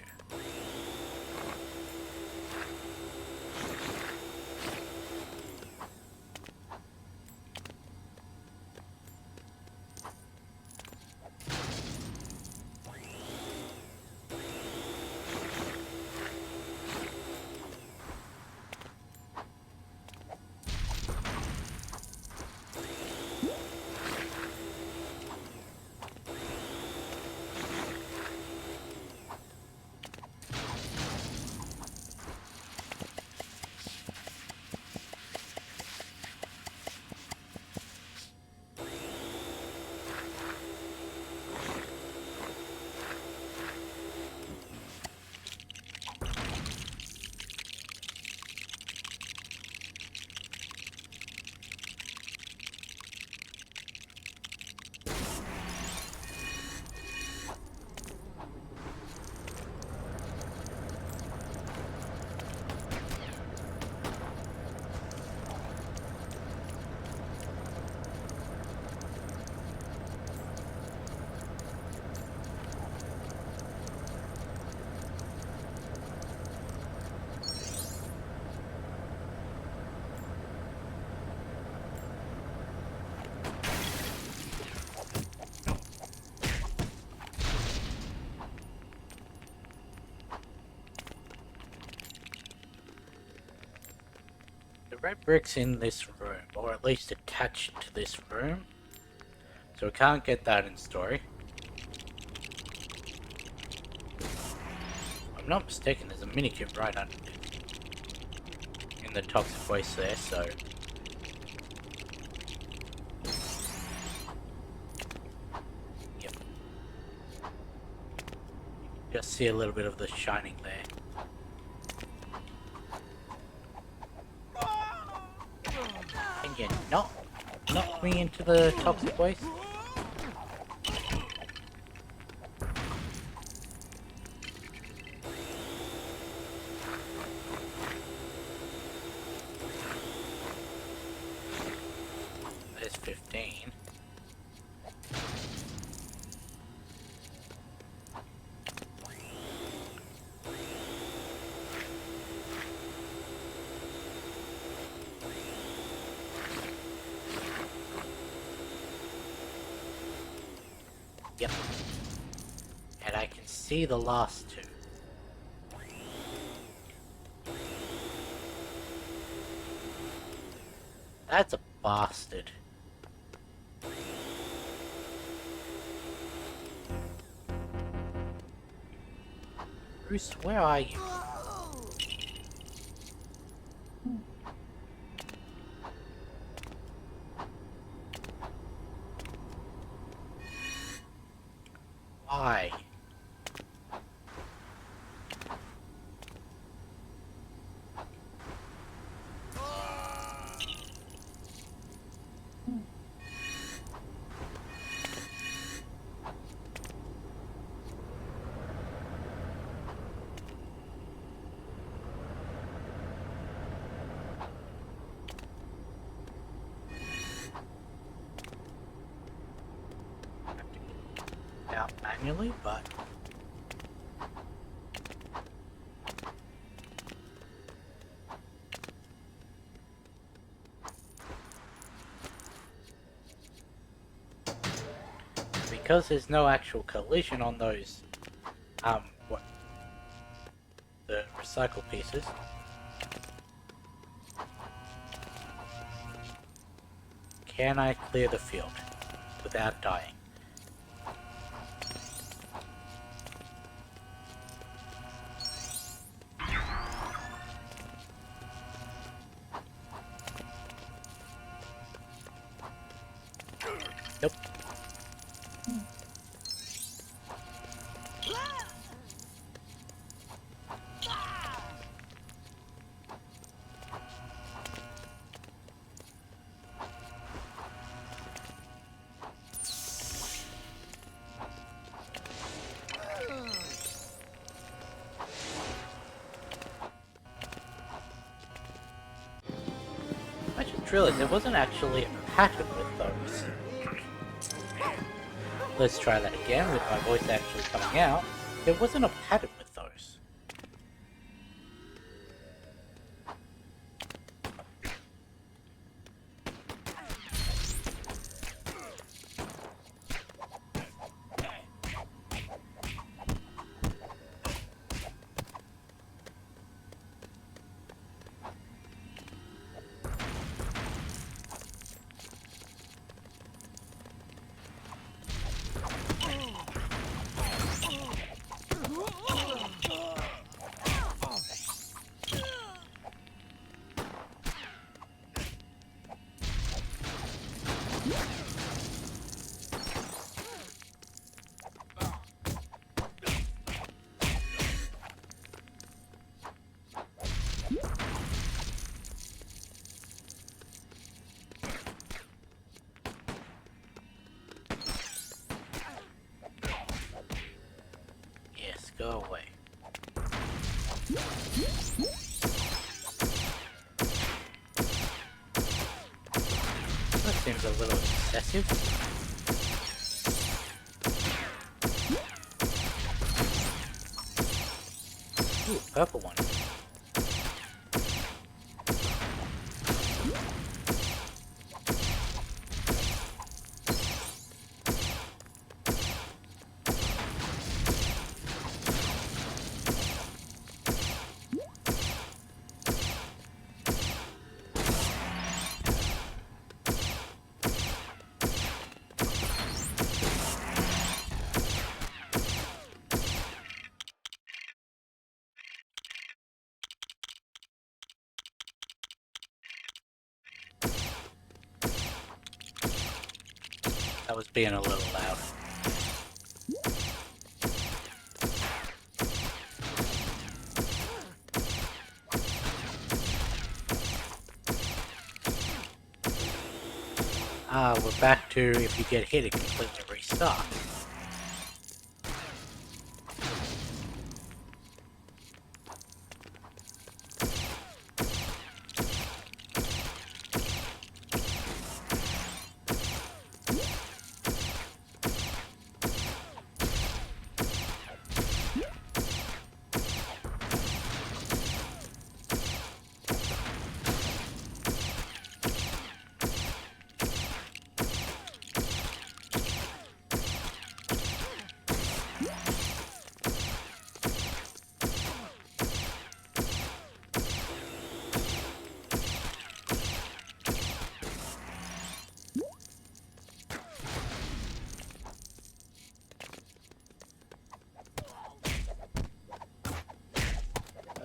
Speaker 1: The red brick's in this room, or at least attached to this room. So we can't get that in story. If I'm not mistaken, there's a minikit right underneath. in the toxic waste there, so... Yep. Just see a little bit of the shining there. Can you not knock me into the toxic waste? There's 15. Yep. And I can see the last two. That's a bastard. Bruce, where are you? Why? Out manually, but because there's no actual collision on those what the recycle pieces, can I clear the field without dying? Nope. I just realized there wasn't actually a pattern with those. Let's try that again with my voice actually coming out. There wasn't a pattern with those. Yes, go away. That seems a little excessive. Ooh, purple one. That was being a little loud. We're back to if you get hit, it completely restarts.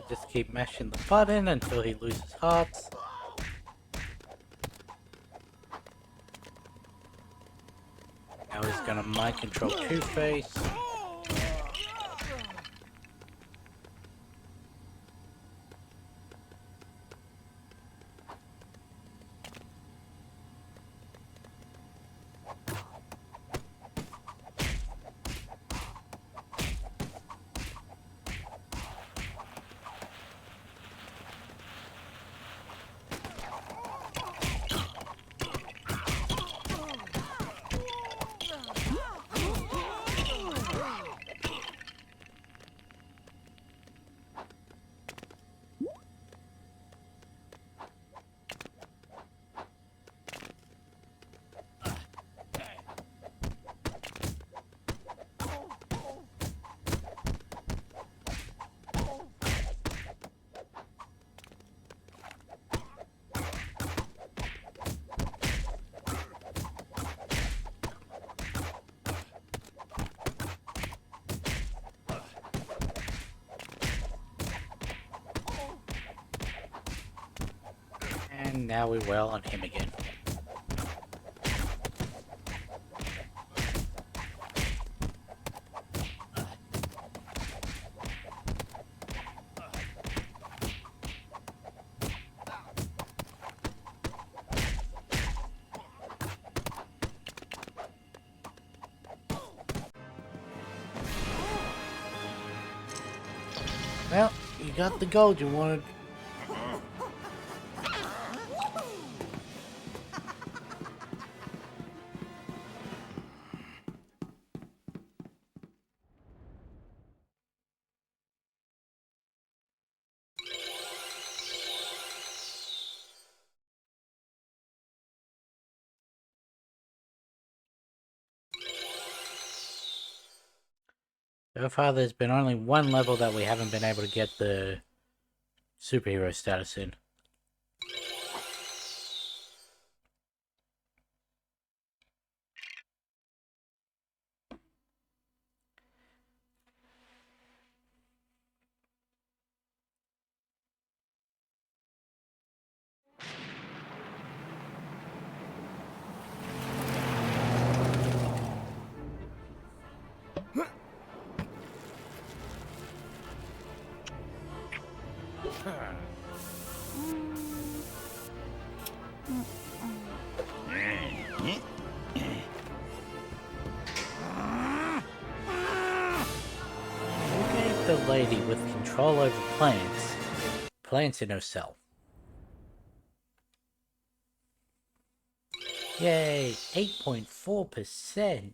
Speaker 1: Just keep mashing the button until he loses hearts. Now he's gonna mind control Two-Face. And now we wail on him again. Well, you got the gold you wanted. So far, there's been only one level that we haven't been able to get the superhero status in. The lady with control over plants in her cell. Yay, 8.4%.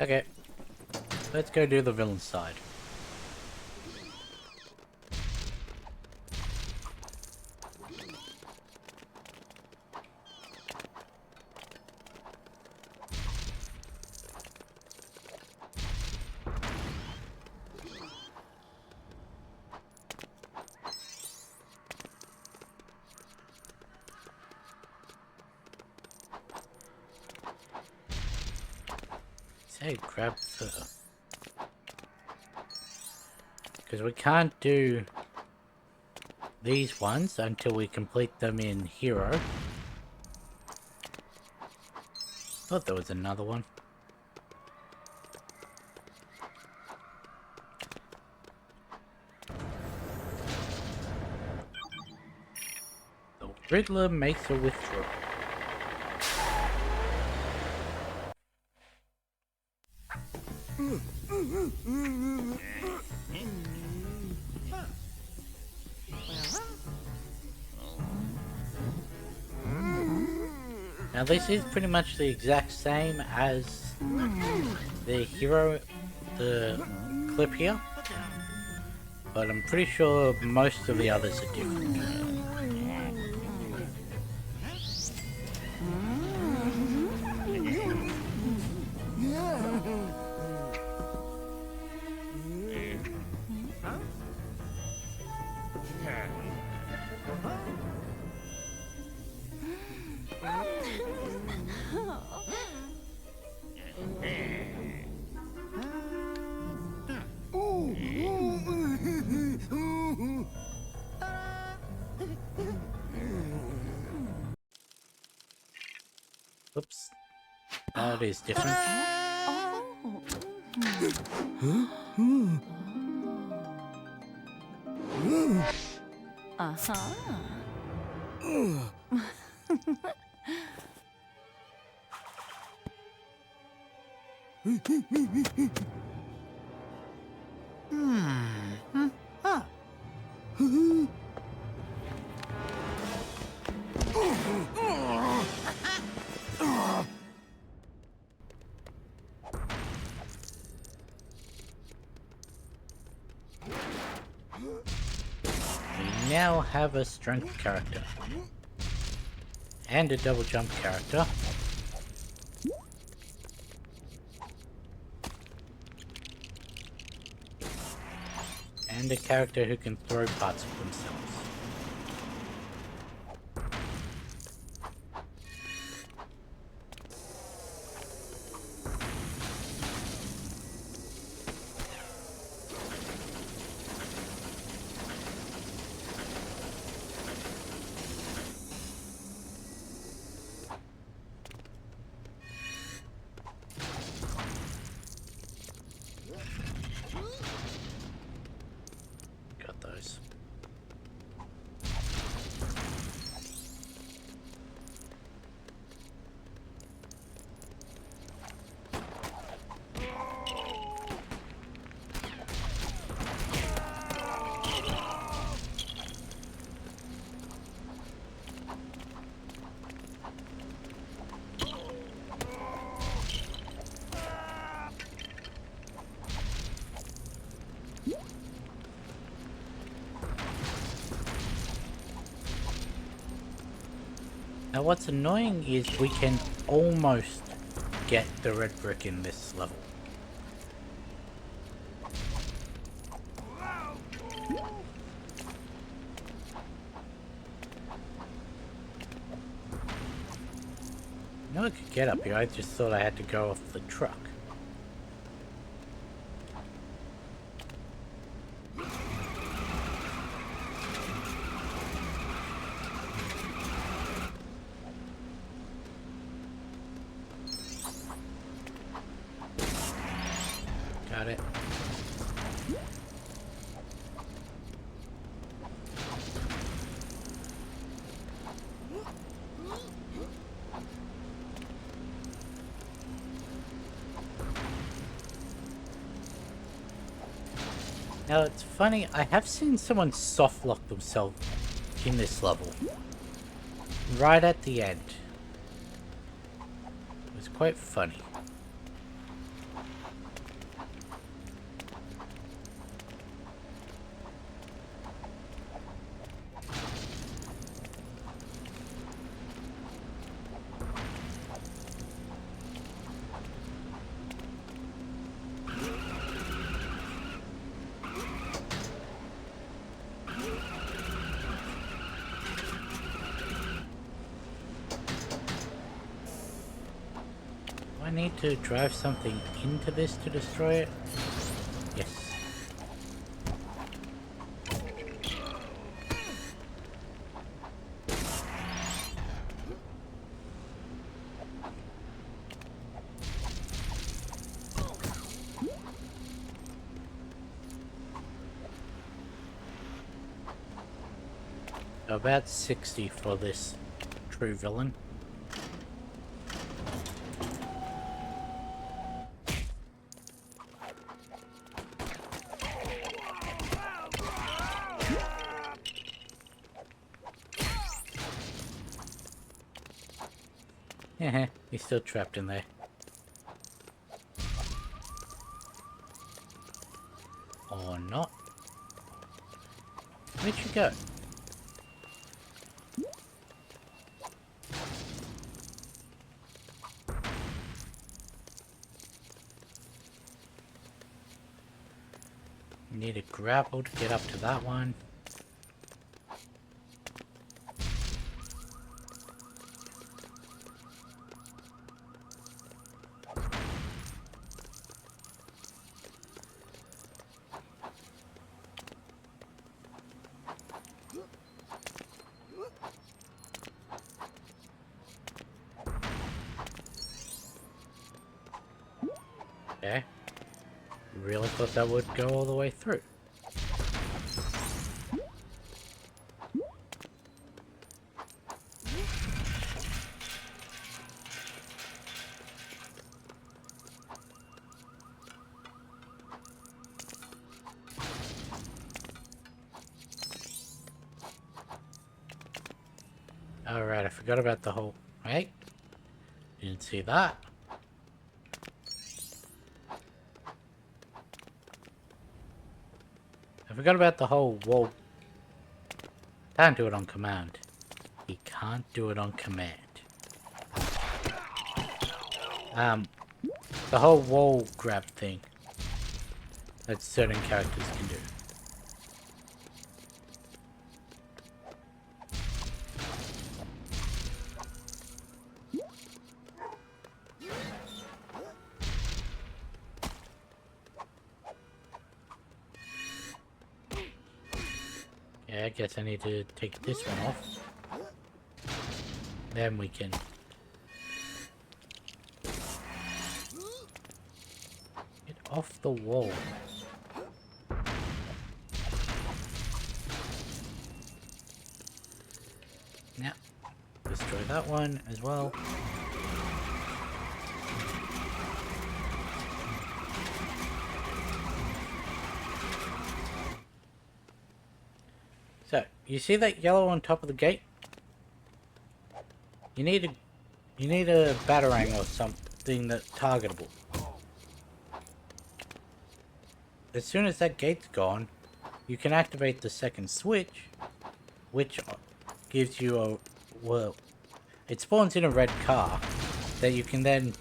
Speaker 1: Okay, let's go do the villain side. Hey, grab the... Because we can't do these ones until we complete them in Hero. Thought there was another one. The Riddler makes a withdrawal. Now this is pretty much the exact same as the Hero, the clip here, but I'm pretty sure most of the others are different. Oops. That is different. We now have a strength character. And a double jump character. And a character who can throw parts of themselves. Got those. Now what's annoying is we can almost get the red brick in this level. I know I could get up here, I just thought I had to go off the truck. Got it. Now it's funny, I have seen someone soft lock themselves in this level. Right at the end. It was quite funny. need to drive something into this to destroy it? Yes. About 60 for this true villain. Yeah, he's still trapped in there. Or not. Where'd you go? Need a grapple to get up to that one. Okay. Really thought that would go all the way through. Alright, I forgot about the whole... Wait. Didn't see that. I forgot about the whole wall. Can't do it on command. He can't do it on command. The whole wall grab thing that certain characters can do. Yeah, I guess I need to take this one off. Then we can... get off the wall. Now, destroy that one as well. So, you see that yellow on top of the gate? You need a batarang or something that's targetable. As soon as that gate's gone, you can activate the second switch, which gives you a... well, it spawns in a red car that you can then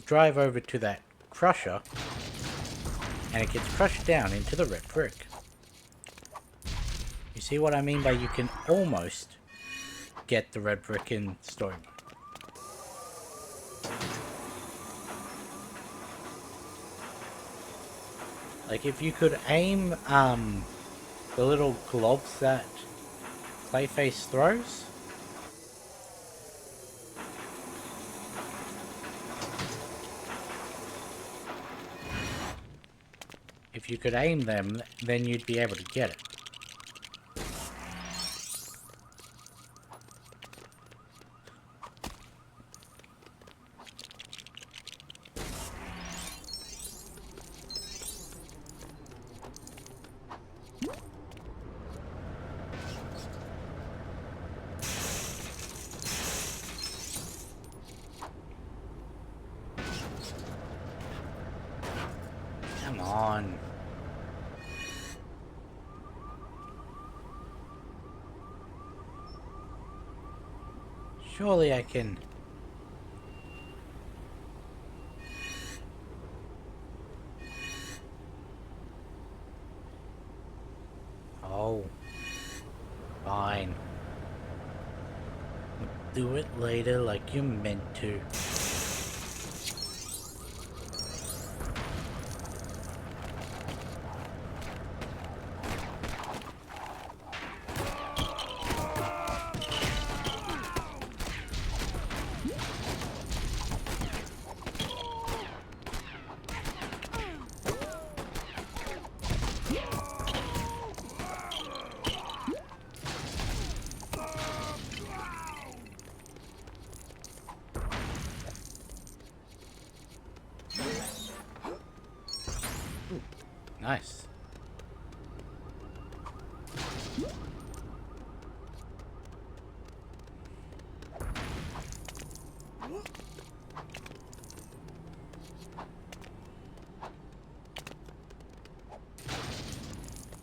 Speaker 1: drive over to that crusher, and it gets crushed down into the red brick. You see what I mean by you can almost get the red brick in story mode. Like if you could aim the little globs that Clayface throws. If you could aim them, then you'd be able to get it. Come on. Surely I can... Oh. Fine. Do it later like you meant to. Nice.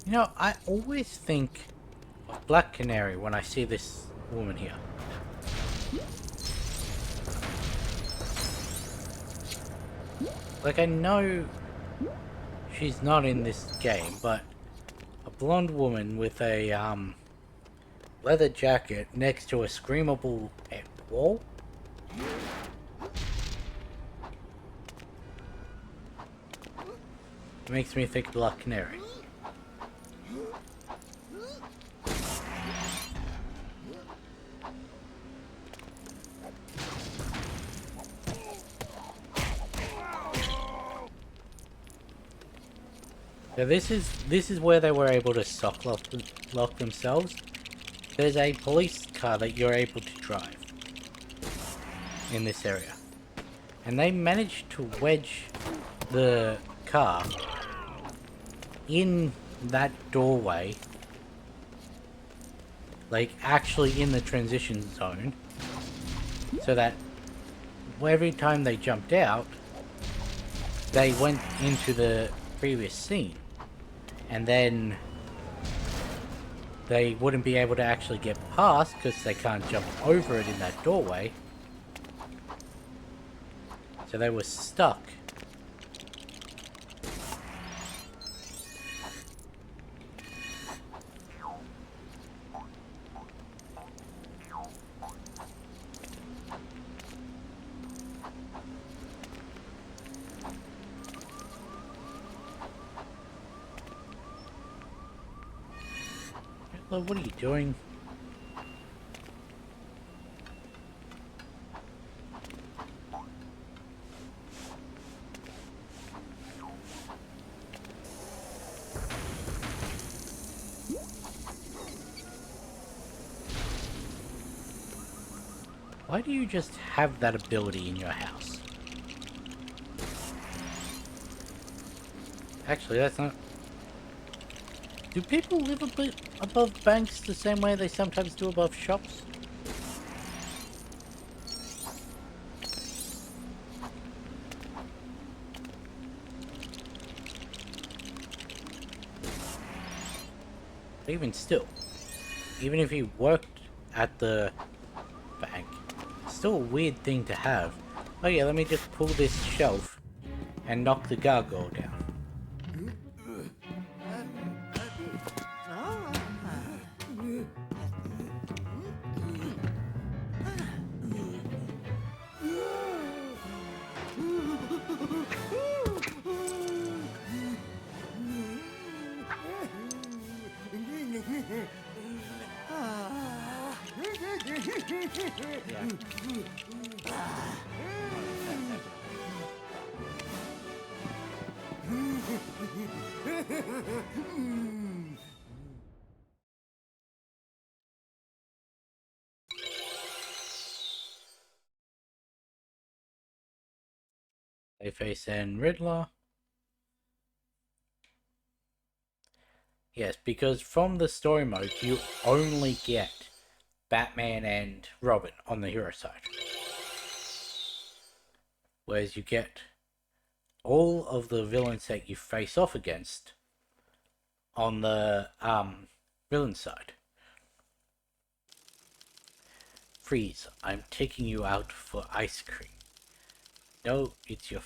Speaker 1: You know, I always think of Black Canary when I see this woman here. Like, I know she's not in this game, but a blonde woman with a, leather jacket next to a screamable wall? It makes me think of Black Canary. So this is where they were able to lock themselves. There's a police car that you're able to drive in this area. And they managed to wedge the car in that doorway, like actually in the transition zone, so that every time they jumped out, they went into the previous scene. And then they wouldn't be able to actually get past because they can't jump over it in that doorway. So they were stuck. What are you doing? Why do you just have that ability in your house? Actually, that's not... Do people live a bit above banks the same way they sometimes do above shops? Even still, even if you worked at the bank, it's still a weird thing to have. Oh yeah, let me just pull this shelf and knock the gargoyle down. Clayface and Riddler. Yes, because from the story mode, you only get Batman and Robin on the hero side. Whereas you get all of the villains that you face off against on the villain side. Freeze, I'm taking you out for ice cream. No, it's your...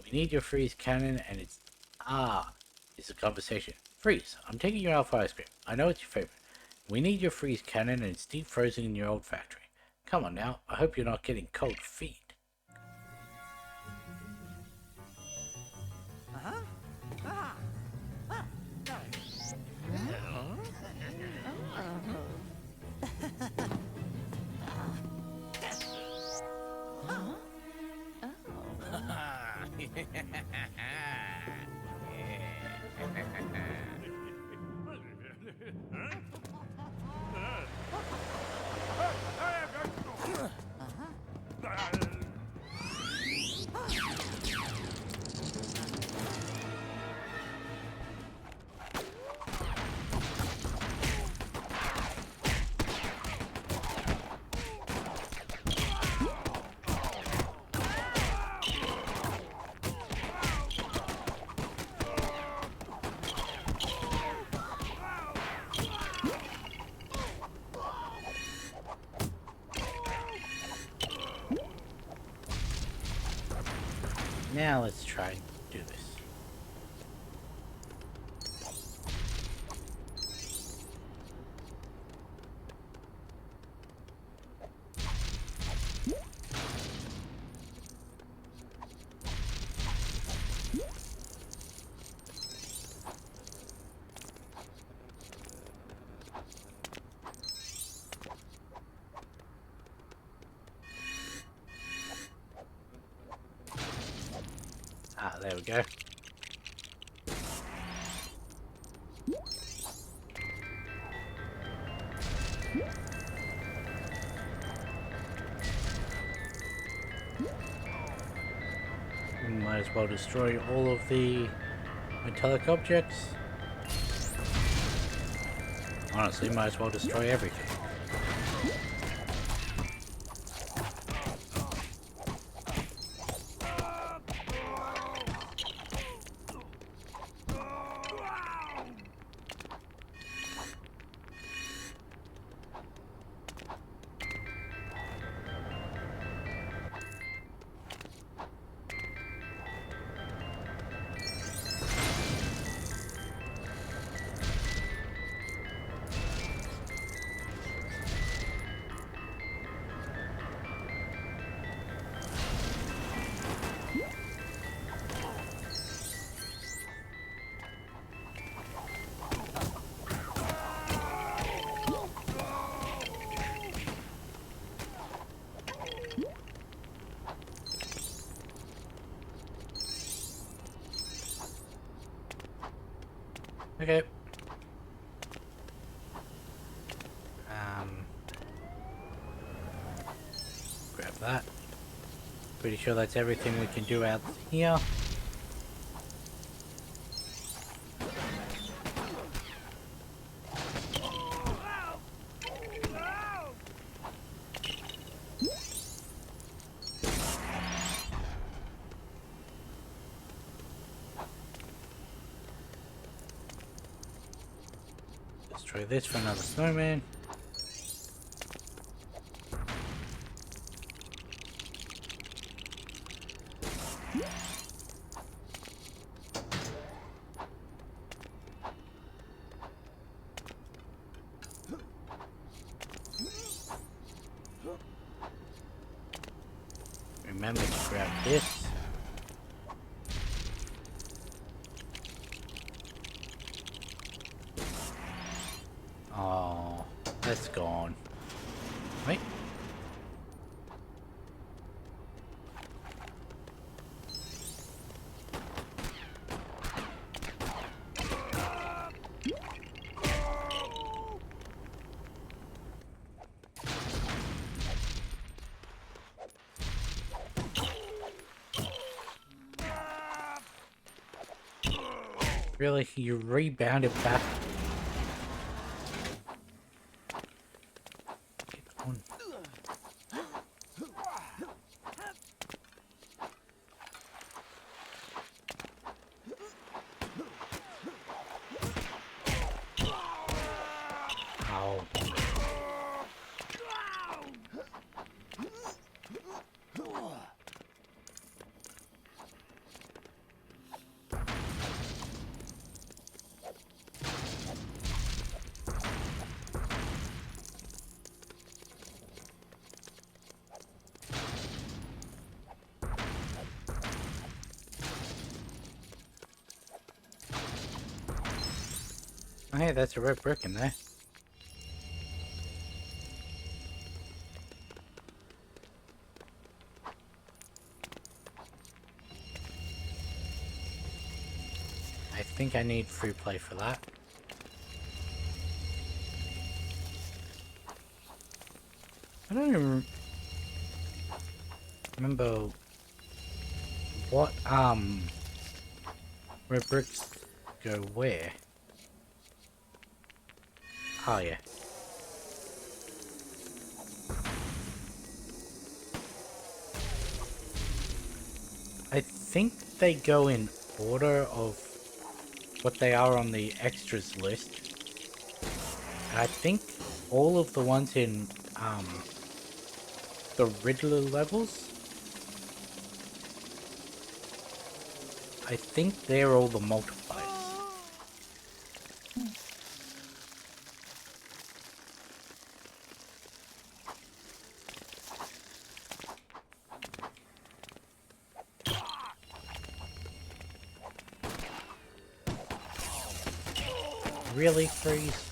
Speaker 1: We need your freeze cannon and it's... it's a conversation. Freeze, I'm taking you out for ice cream. I know it's your favorite. We need your freeze cannon and it's deep frozen in your old factory. Come on now, I hope you're not getting cold feet. Now let's try and do this. Ah, there we go. We might as well destroy all of the metallic objects. Honestly, might as well destroy everything. Okay. Grab that. Pretty sure that's everything we can do out here. Destroy this for another snowman. Remember to grab this. Oh, that's gone. Wait. Really? You rebounded back? Get on. Ow. Oh, hey, that's a red brick in there. I think I need free play for that. I don't even remember what, red bricks go where. Oh, yeah. I think they go in order of what they are on the extras list. And I think all of the ones in, the Riddler levels I think they're all the multipliers. Really, Freeze?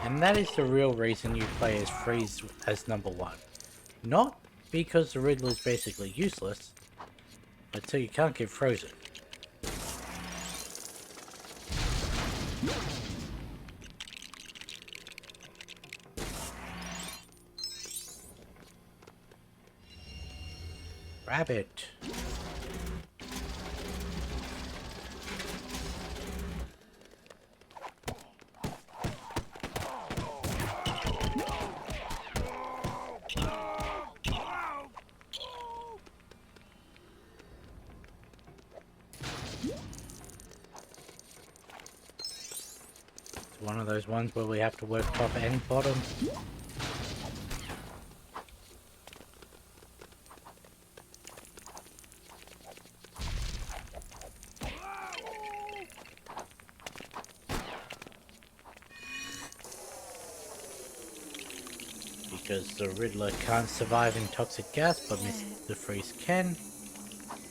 Speaker 1: And that is the real reason you play as Freeze as number 1. Not because the Riddler is basically useless, but so you can't get frozen. Rabbit. It's one of those ones where we have to work top and bottom. Because the Riddler can't survive in toxic gas, but Mr. Freeze can.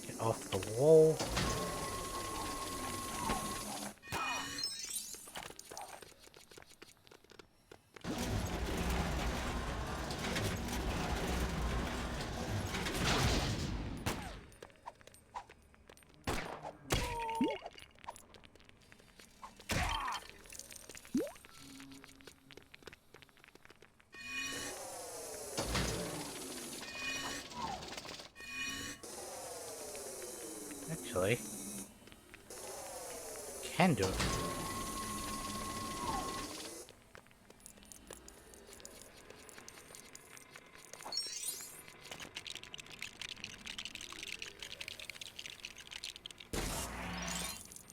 Speaker 1: Get off the wall. Actually, can do it.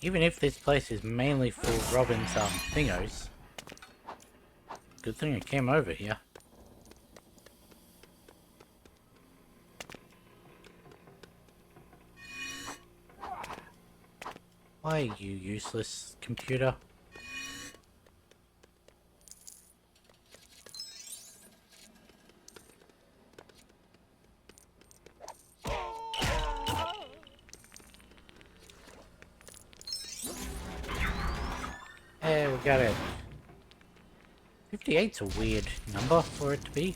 Speaker 1: Even if this place is mainly for Robin's thingos, good thing I came over here. Why, you useless computer? Hey, we got it. 58's a weird number for it to be.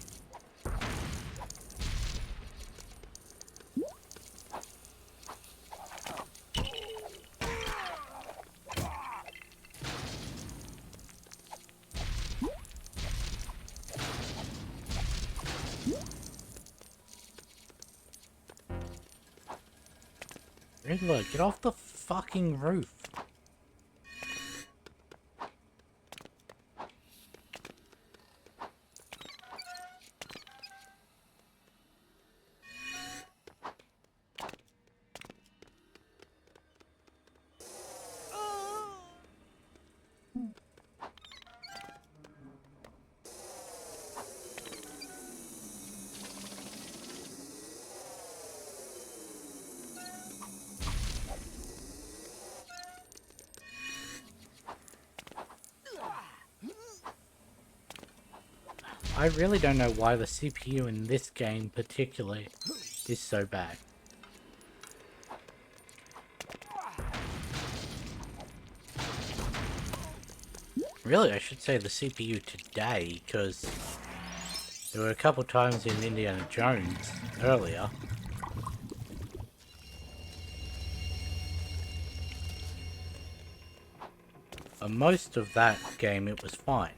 Speaker 1: Riddler, get off the fucking roof. I really don't know why the CPU in this game particularly is so bad. Really, I should say the CPU today, because there were a couple times in Indiana Jones earlier. For most of that game, it was fine.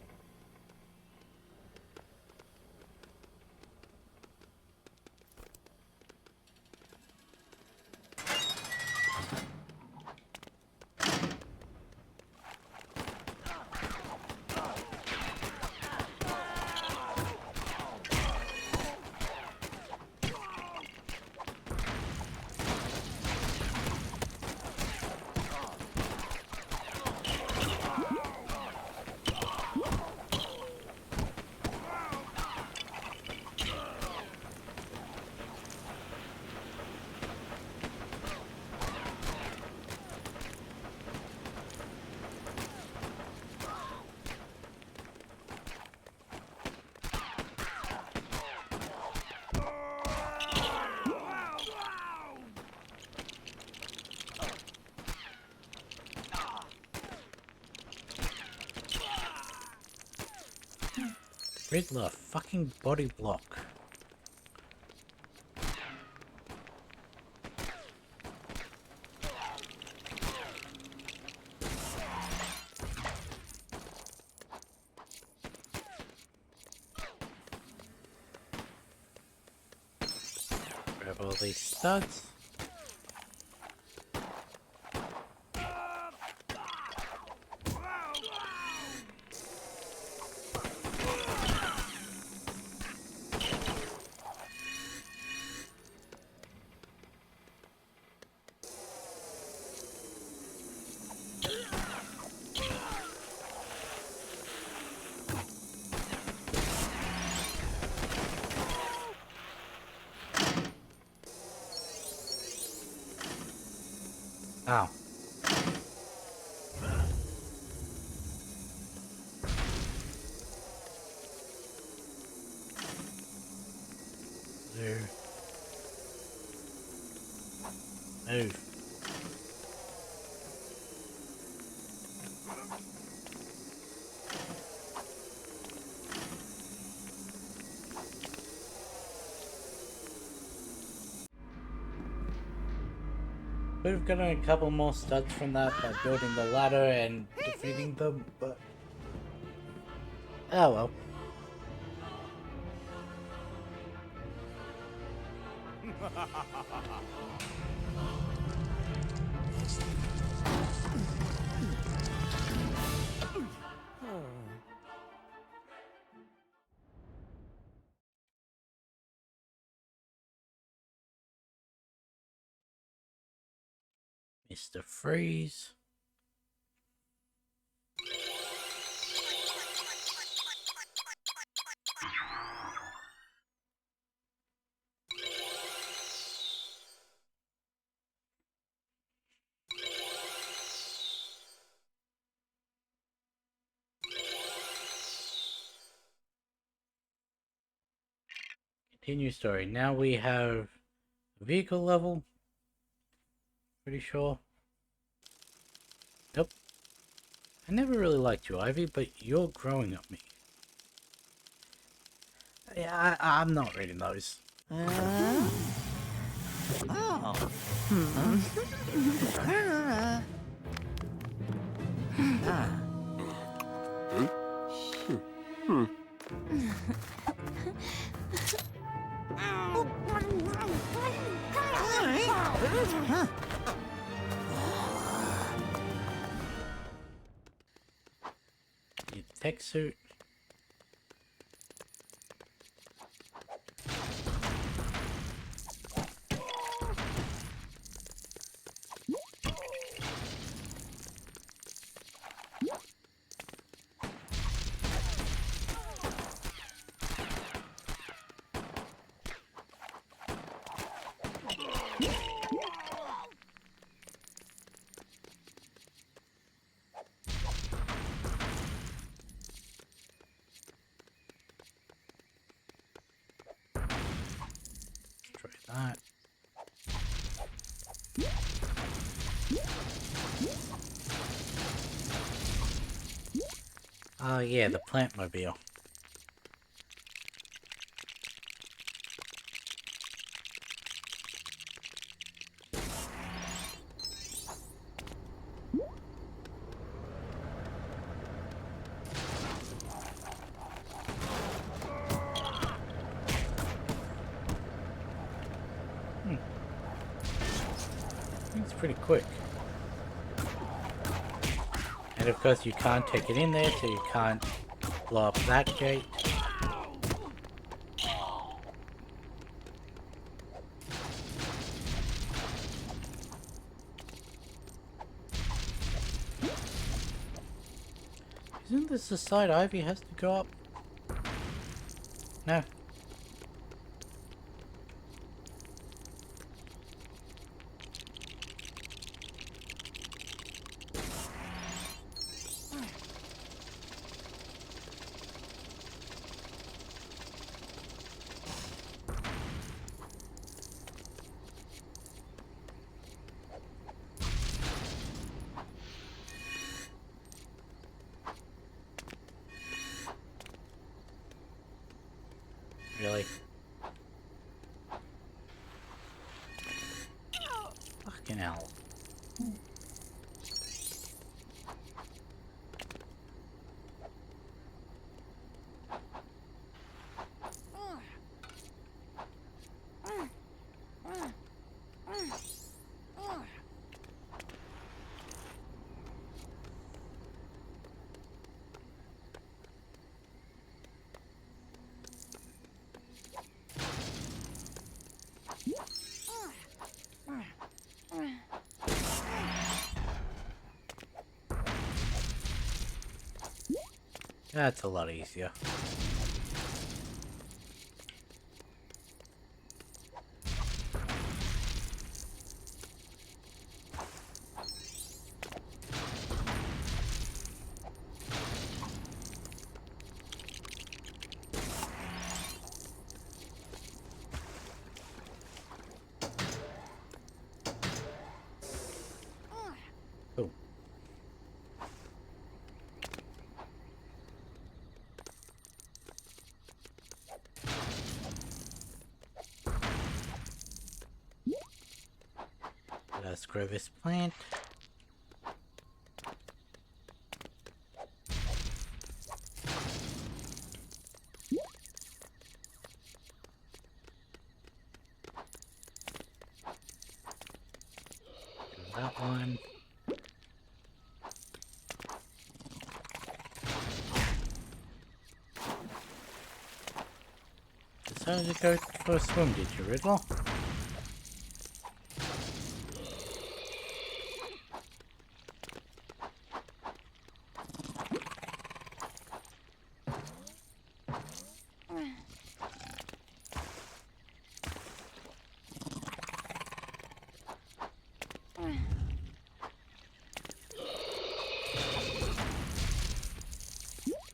Speaker 1: Riddler, fucking body block. Grab all these studs. Ow. There. Move. Could have gotten a couple more studs from that by building the ladder and defeating them, but... oh well. Mr. Freeze. Continue story. Now we have vehicle level. Pretty sure. Nope. I never really liked you, Ivy, but you're growing up me. Yeah, I'm not reading those.
Speaker 2: Oh.
Speaker 1: Need the tech suit. That. Oh yeah, the plant mobile. It's pretty quick. And of course you can't take it in there, so you can't blow up that gate. Isn't this the side Ivy has to go up? No. Fucking hell. That's a lot easier. Cool. Let's grow this plant. Do that one. Decided to go for a swim, did you, Riddler?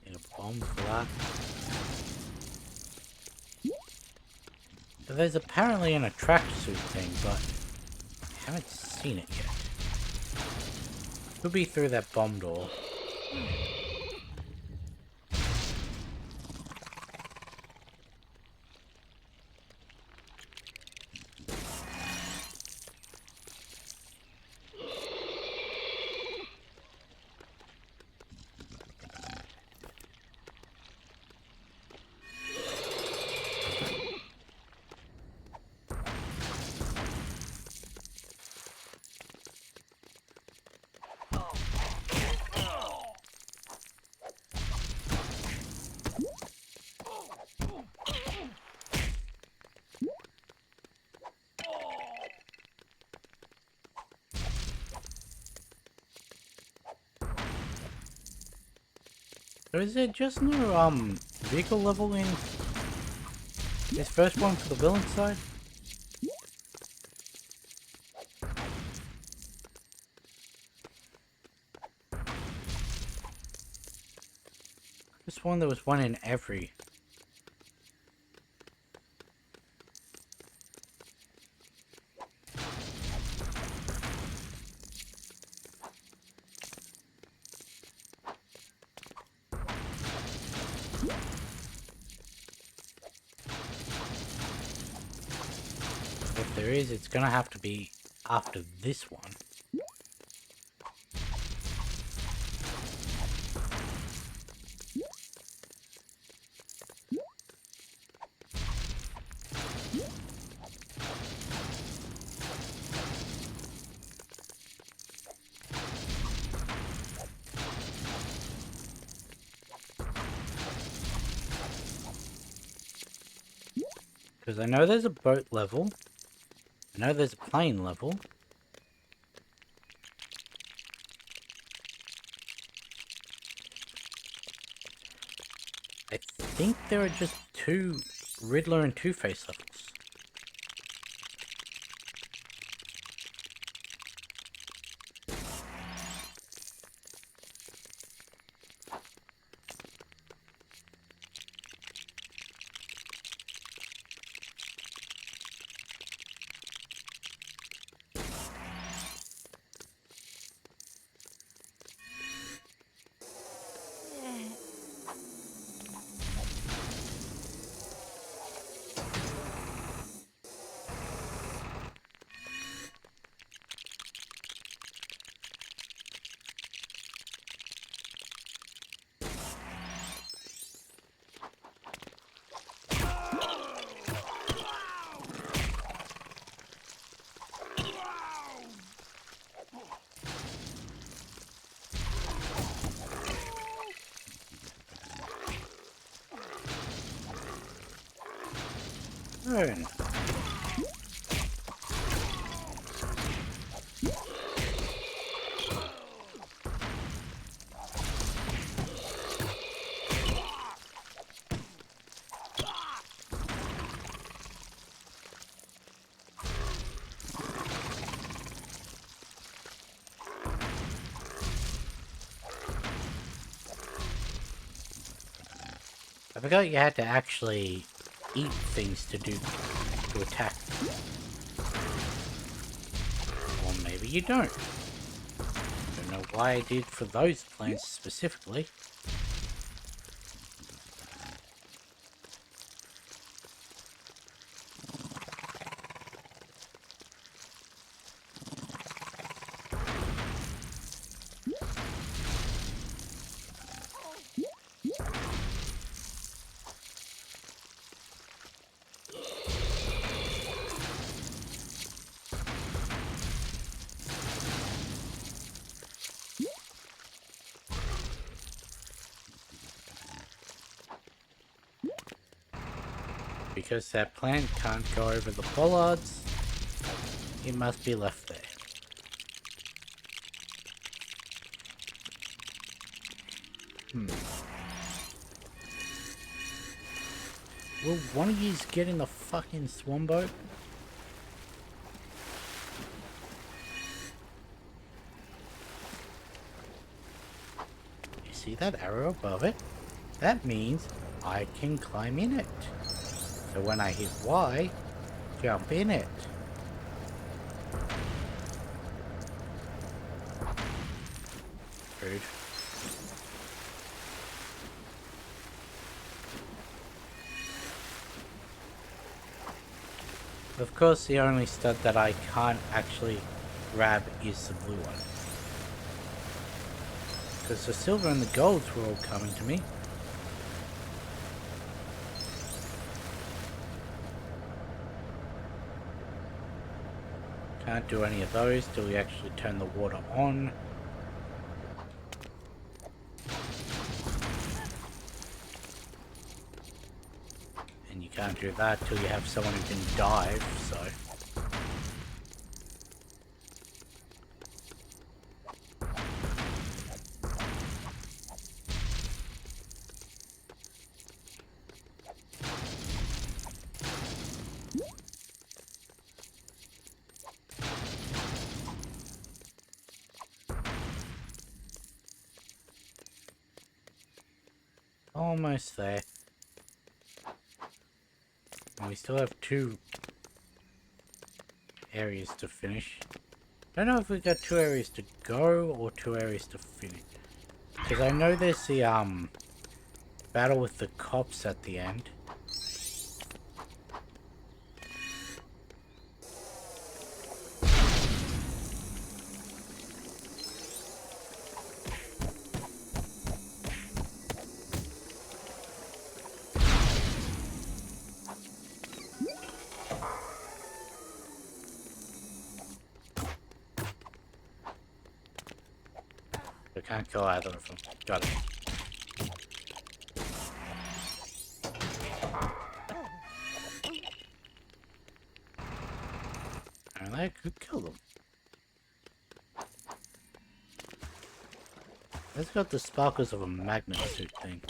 Speaker 1: Need a bomb for that. So there's apparently an attract suit thing, but I haven't seen it yet. Could be through that bomb door. So is there just no vehicle level in this first one for the villain side? This one there was one in every. If there is, it's gonna have to be after this one. Because I know there's a boat level. I know there's a plane level. I think there are just two Riddler and Two-Face levels. Burn. I forgot you had to actually eat things to attack. Or maybe you don't. I don't know why I did for those plants specifically. Because that plant can't go over the bollards, it must be left there. Will one of yous get in the fucking swan boat? You see that arrow above it? That means I can climb in it. So when I hit Y, jump in it. Rude. Of course, the only stud that I can't actually grab is the blue one. Because the silver and the golds were all coming to me. Can't do any of those till we actually turn the water on. And you can't do that till you have someone who can dive, so... Almost there. And we still have 2 areas to finish. I don't know if we've got 2 areas to go or 2 areas to finish. Because I know there's the battle with the cops at the end. I can't kill either of them. Got it. And I could kill them. It's got the sparkles of a magnet suit thing.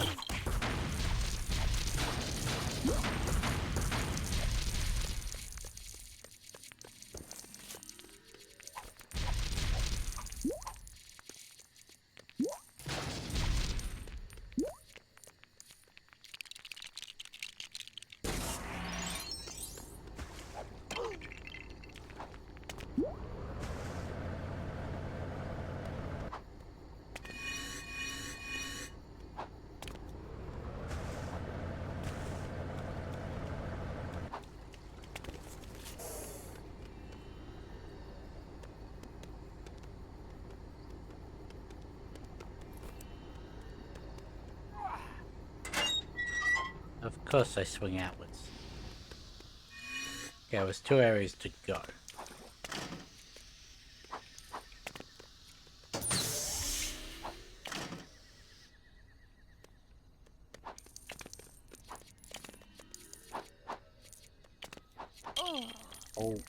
Speaker 1: Of course I swing outwards. Okay, it was 2 areas to go. hole.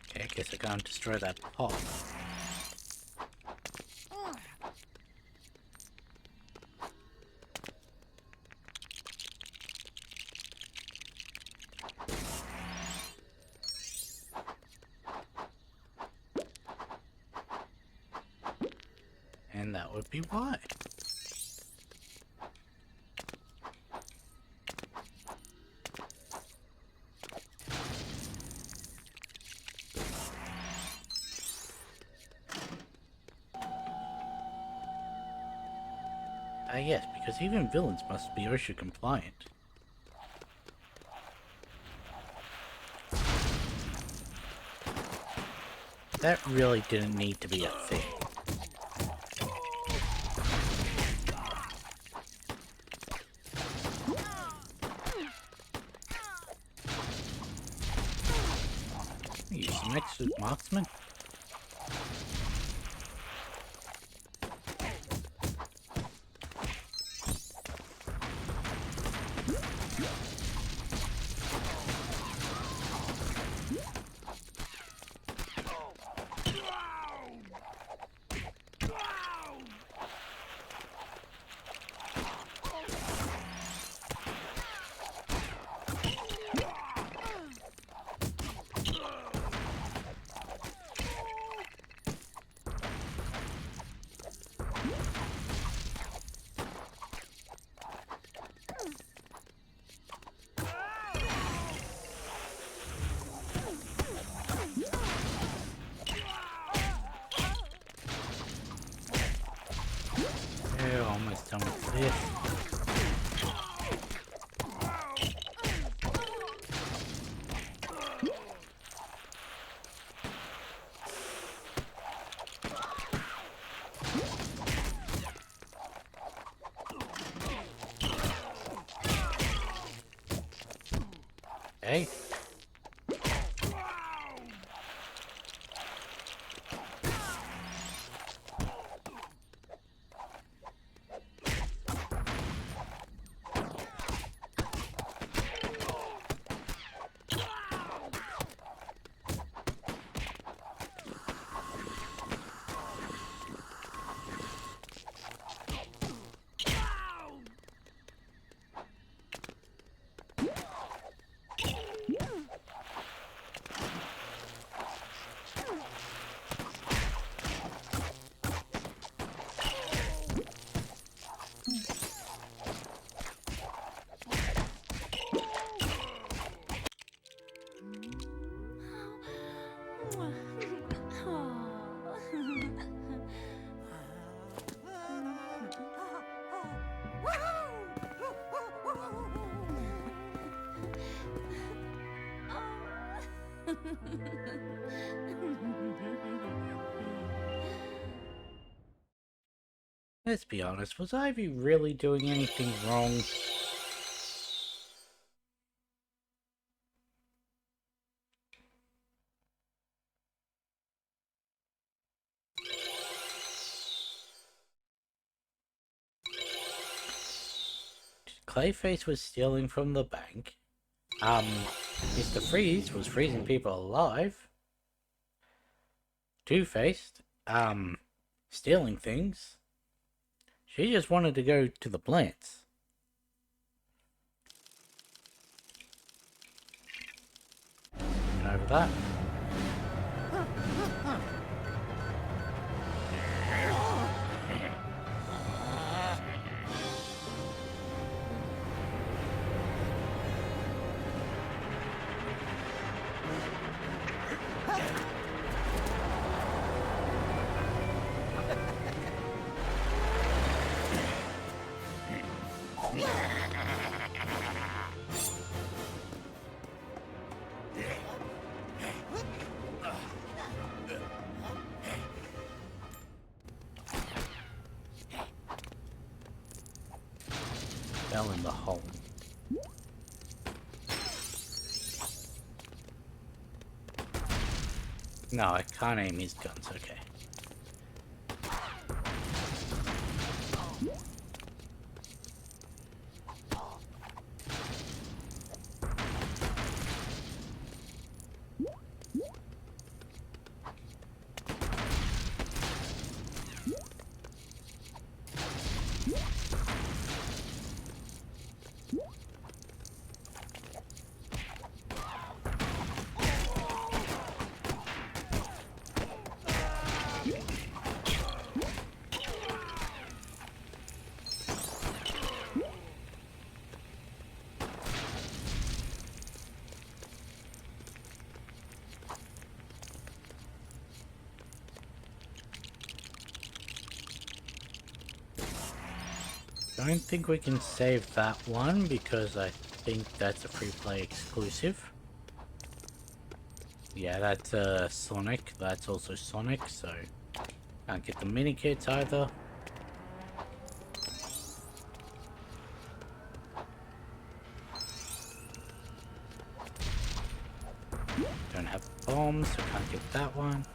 Speaker 1: Okay, I guess I can't destroy that pot. And that would be why. Yes, because even villains must be OSHA compliant. That really didn't need to be a thing. Use some extra marksman. Oh, almost done with this. Hey. Let's be honest, was Ivy really doing anything wrong? Clayface was stealing from the bank. Mr. Freeze was freezing people alive. Two-Faced, stealing things. She just wanted to go to the plants. And over that. Fell in the hole. No, I can't aim his guns, okay. Don't think we can save that one because I think that's a free play exclusive. Yeah, that's Sonic. That's also Sonic, so can't get the mini kits either. Don't have bombs, so can't get that one.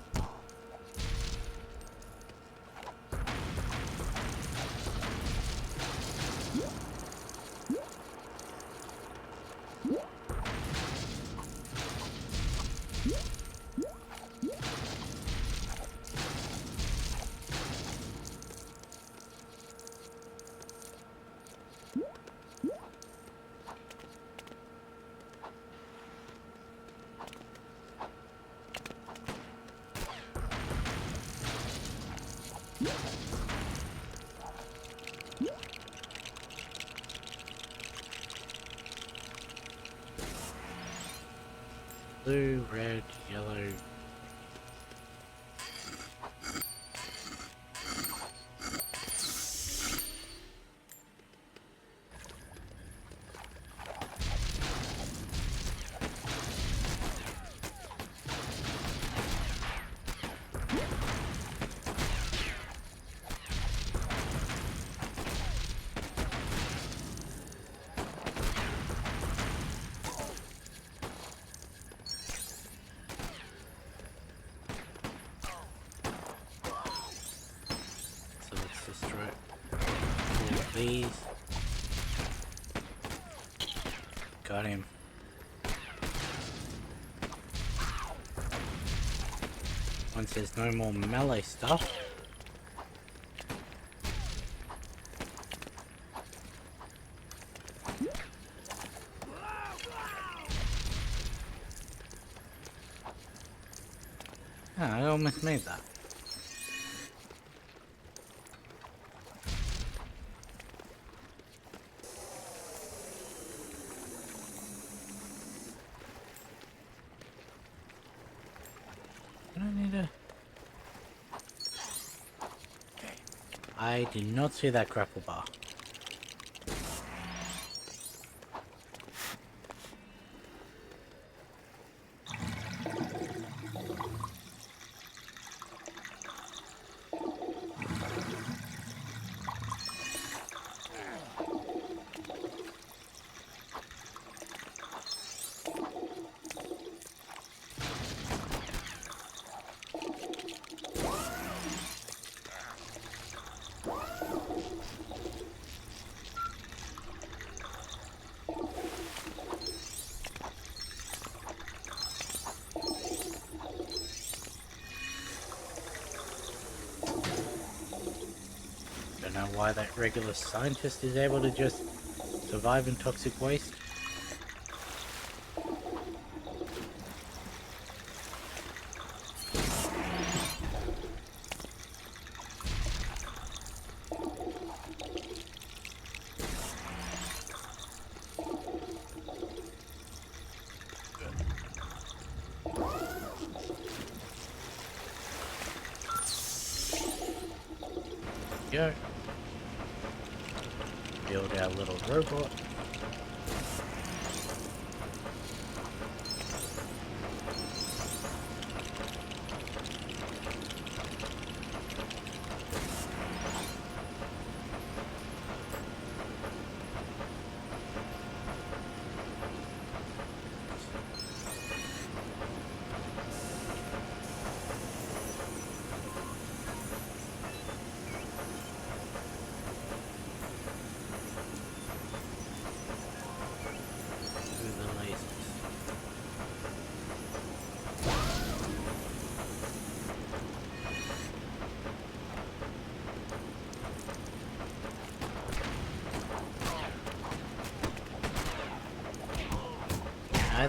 Speaker 1: Blue, red, yellow. So let's destroy all of these. Got him. Once there's no more melee stuff. Ah, I almost made that. I don't need a... Okay. I did not see that grapple bar. Don't know why that regular scientist is able to just survive in toxic waste. Go. Build our little robot.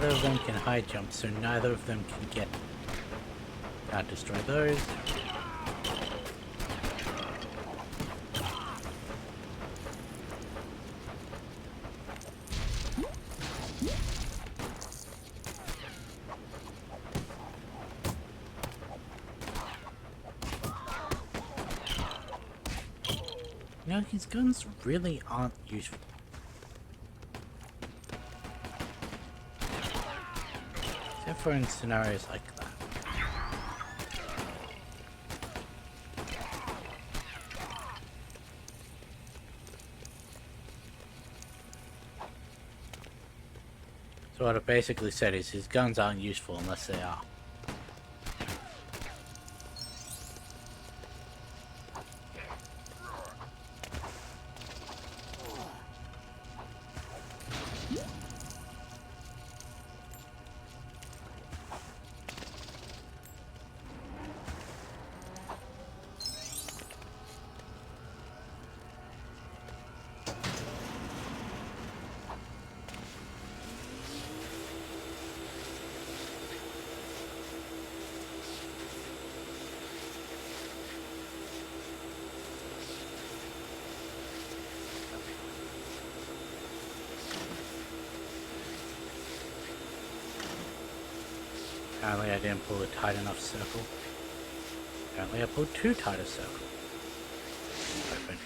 Speaker 1: neither of them can high jump, so neither of them can get. Can't destroy those. You know, his guns really aren't useful. Except for in scenarios like that. So what I basically said is his guns aren't useful unless they are. Apparently I didn't pull a tight enough circle. Apparently I pulled too tight a circle. Open.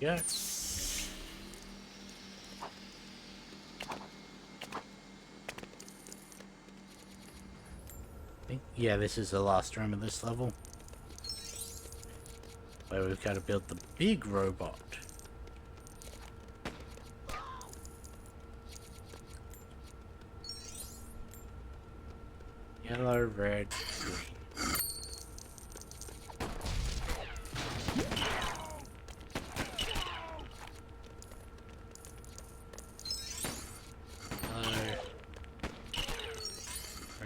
Speaker 1: Yeah. Yeah, this is the last room of this level. Where we've got to build the big robot. Yellow, red, green.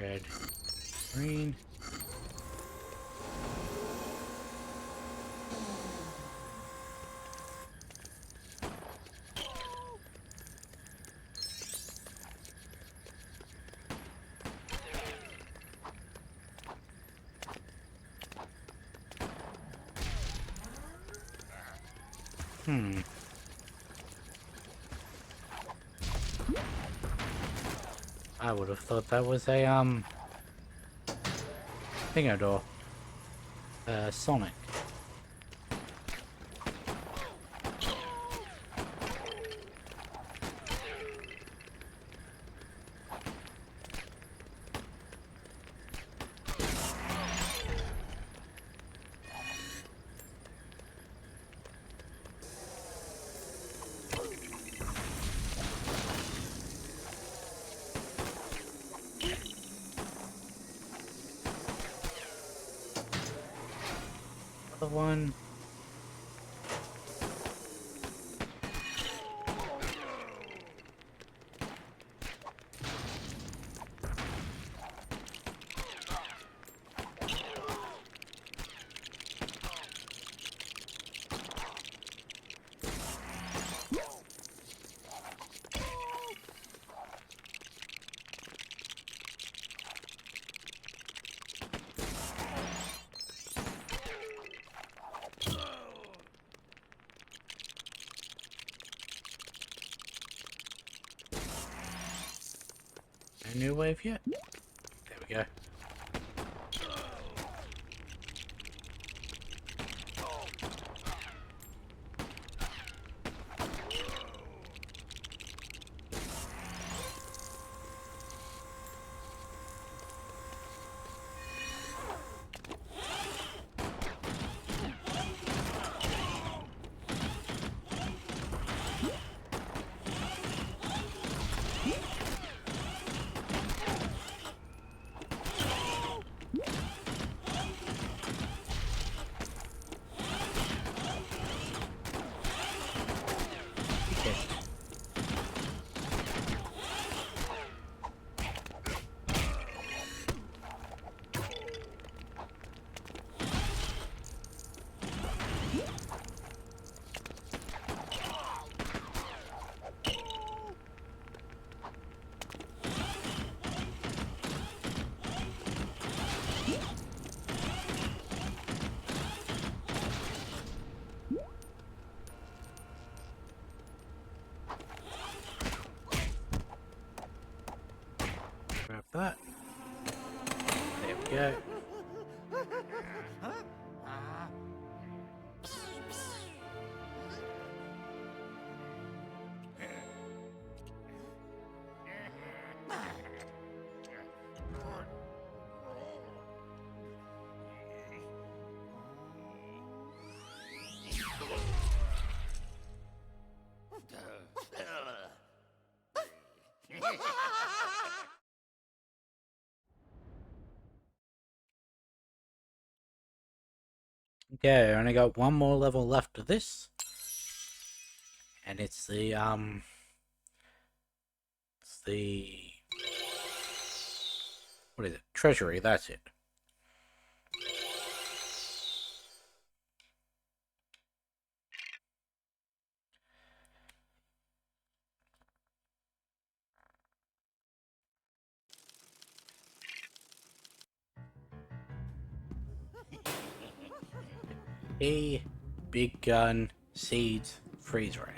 Speaker 1: Red, green. I would have thought that was a thingador. Sonic. Other one. A new wave yet? There we go. that. There we go. Okay, I only got one more level left of this. And it's the what is it? Treasury, that's it. A big gun, seeds, freeze ray.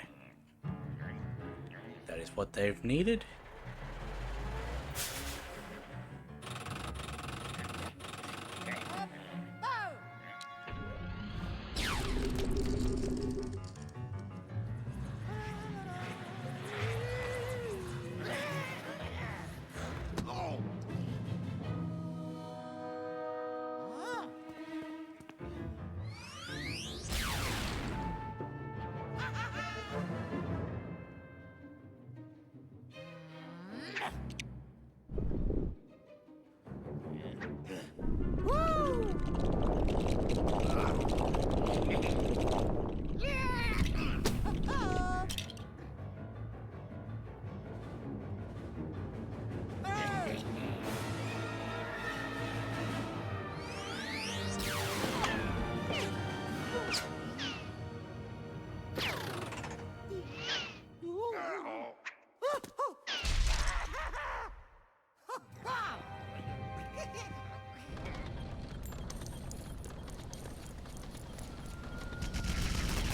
Speaker 1: That is what they've needed.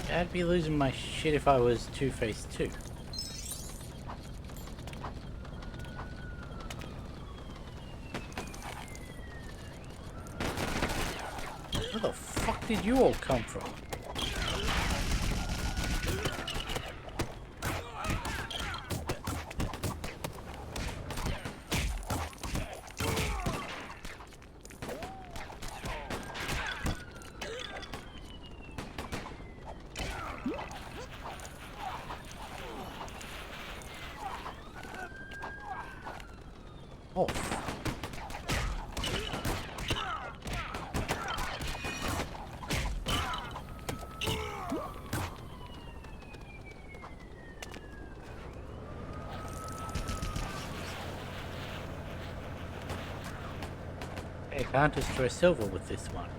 Speaker 1: I'd be losing my shit if I was Two-Face too. Where the fuck did you all come from? Oh. I can't destroy silver with this one.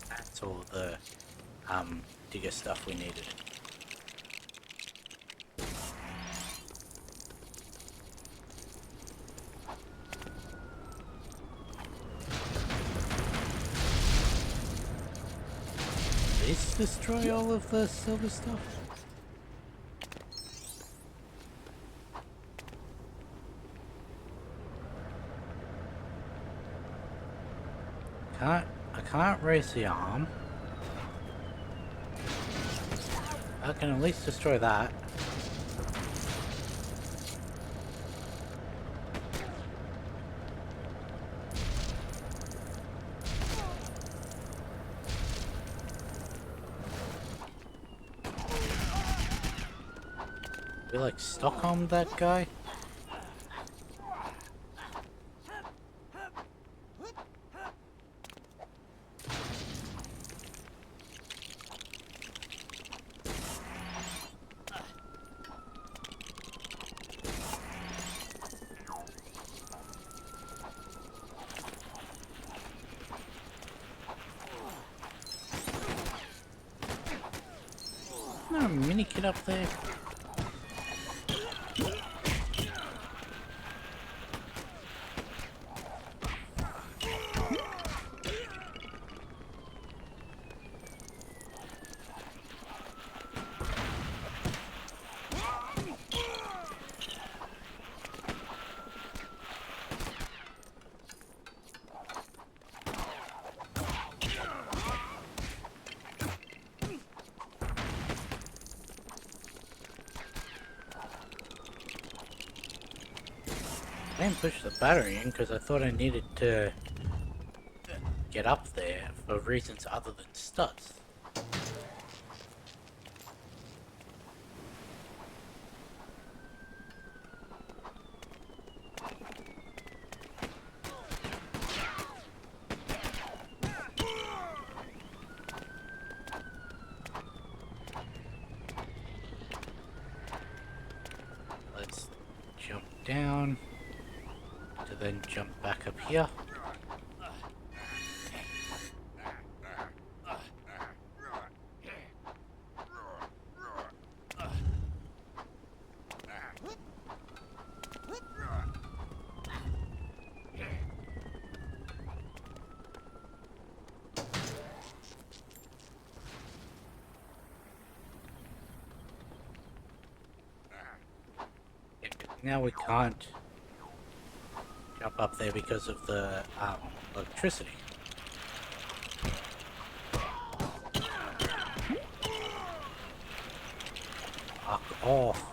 Speaker 1: That's all the digger stuff we needed. This destroy all of the silver stuff? I can't raise the arm. I can at least destroy that. We like Stockholm that guy? Isn't there a mini kid up there? I didn't push the battery in because I thought I needed to get up there for reasons other than studs. Let's jump down to then jump back up here. Now we can't jump up there because of the electricity. Fuck off.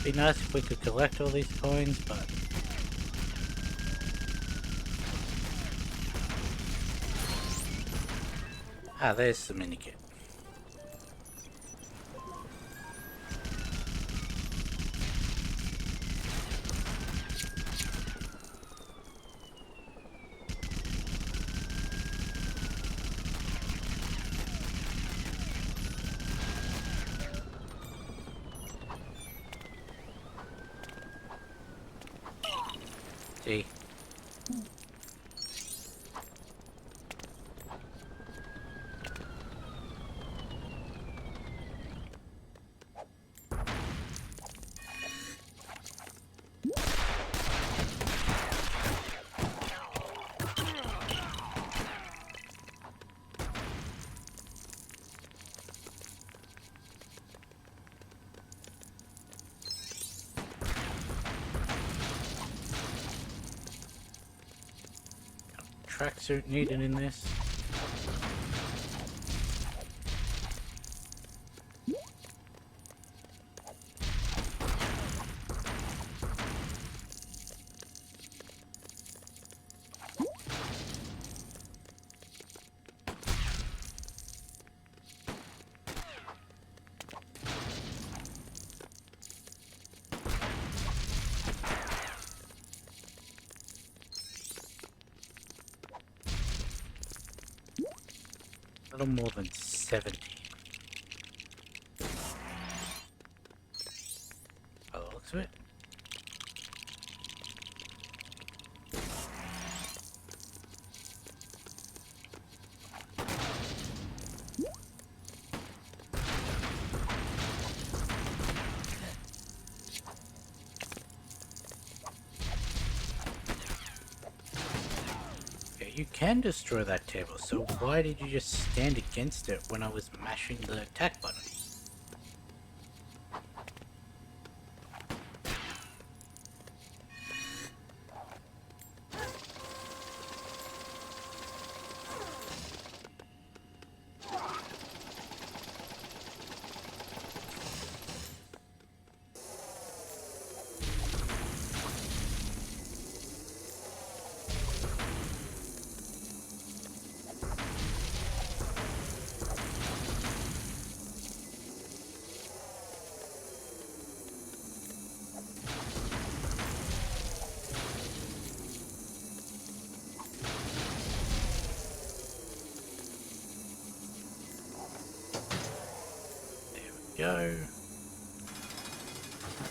Speaker 1: Be nice if we could collect all these coins, but there's the minikit. See? Tracksuit needed in this. A little more than 70. By the looks of it. You can destroy that table, so why did you just stand against it when I was mashing the attack button? go.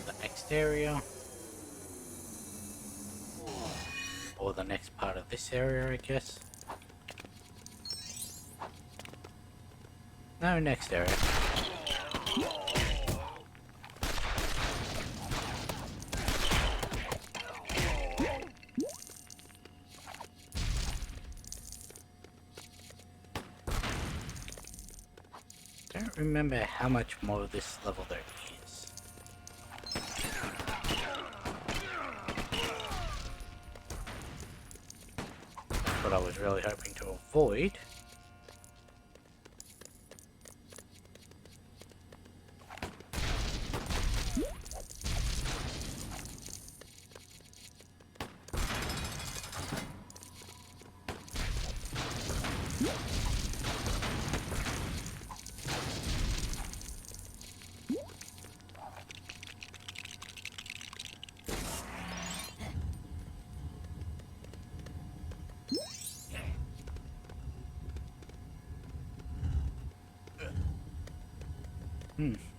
Speaker 1: The next area. Or the next part of this area, I guess. No, next area. Don't remember how much more of this level there is. That's what I was really hoping to avoid.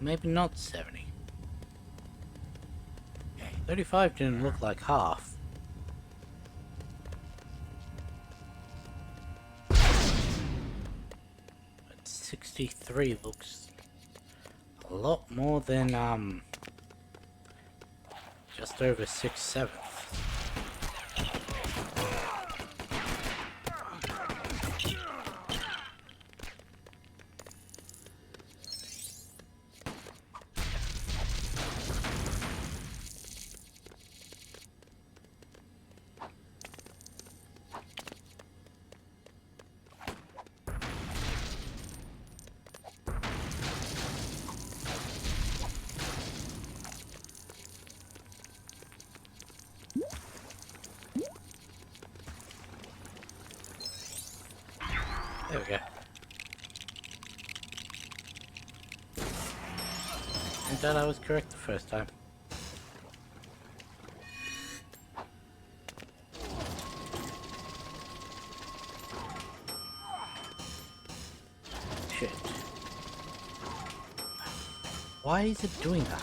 Speaker 1: Maybe not 70. 35 didn't look like half. But 63 looks a lot more than, just over 6/7. There we go. And that I was correct the first time. Shit. Why is it doing that?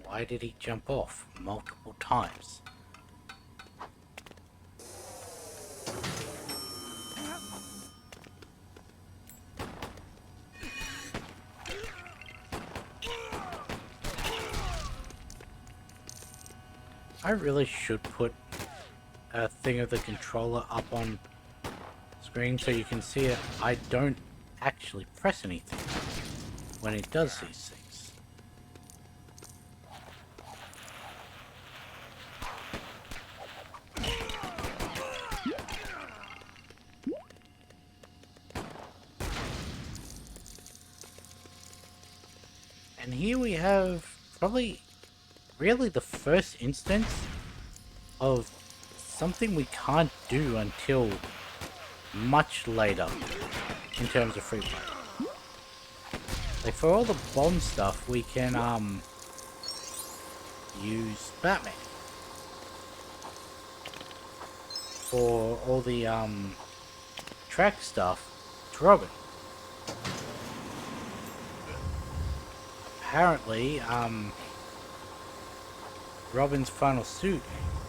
Speaker 1: Why did he jump off multiple times? I really should put a thing of the controller up on screen so you can see it. I don't actually press anything when it does these things. And here we have probably really the first instance of something we can't do until much later in terms of free play. Like for all the bomb stuff we can use Batman. For all the track stuff, it's Robin. Apparently, Robin's final suit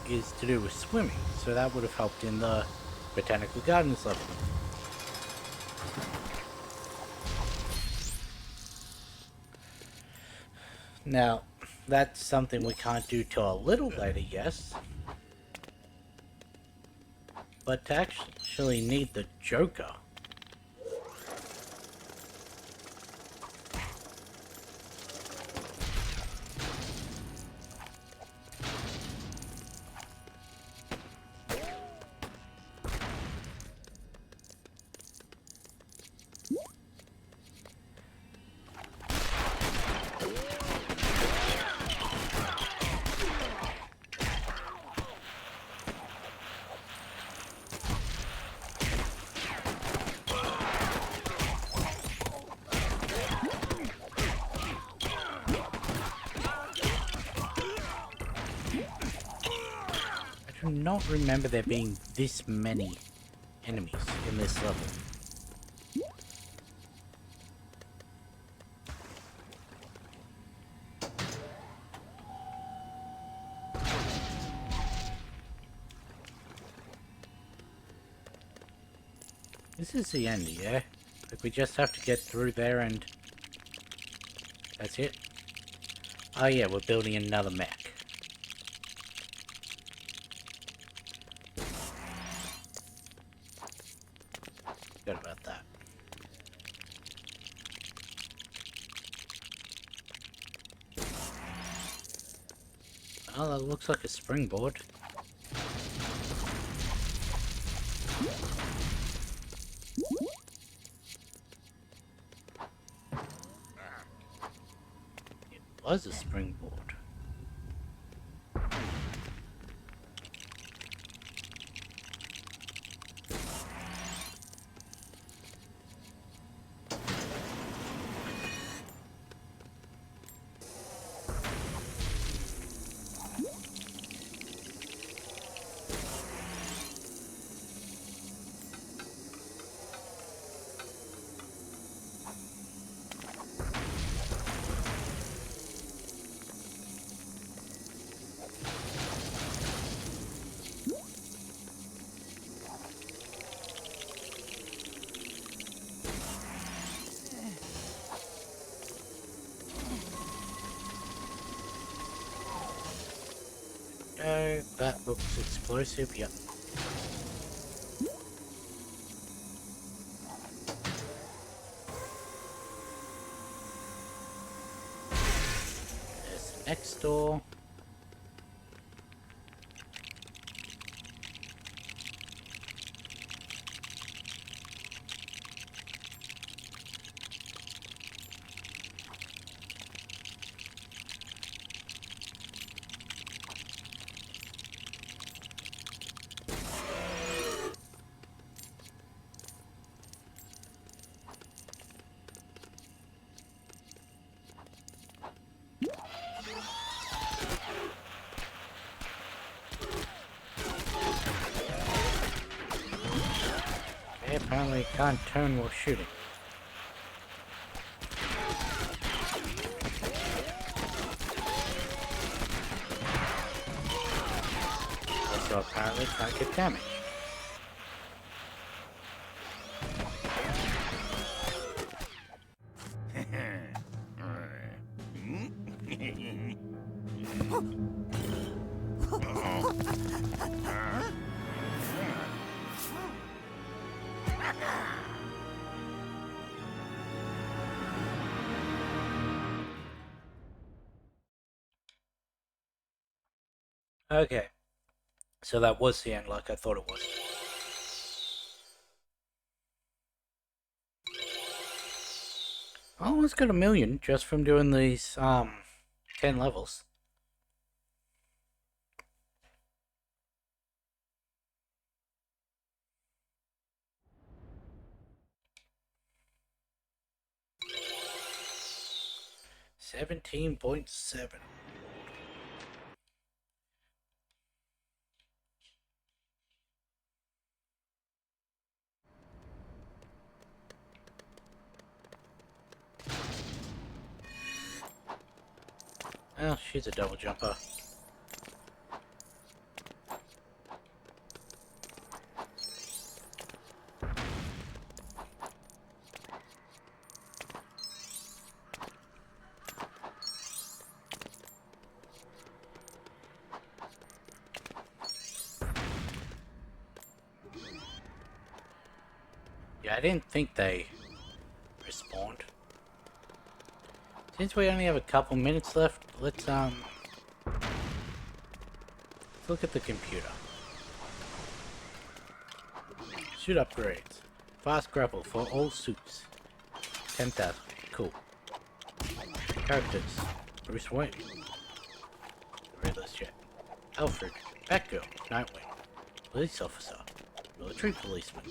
Speaker 1: is to do with swimming, so that would have helped in the Botanical Gardens level. Now, that's something we can't do till a little later, yes. But to actually need the Joker, do not remember there being this many enemies in this level. This is the end, yeah? Like, we just have to get through there and... that's it? Oh yeah, we're building another mech. Forgot about that. Oh, that looks like a springboard. It was a springboard. Oh, that looks explosive, yep. There's the next door. Okay, apparently can't turn while shooting. Also apparently can't get damage. Okay, so that was the end like I thought it was. I almost got 1,000,000 just from doing these 10 levels. $17.7. Oh, she's a double jumper. Yeah, I didn't think they respawned. Since we only have a couple minutes left, let's look at the computer. Suit upgrades. Fast grapple for all suits. 10,000. Cool. Characters. Bruce Wayne. Riddler's Jet. Alfred. Batgirl. Nightwing. Police officer. Military policeman.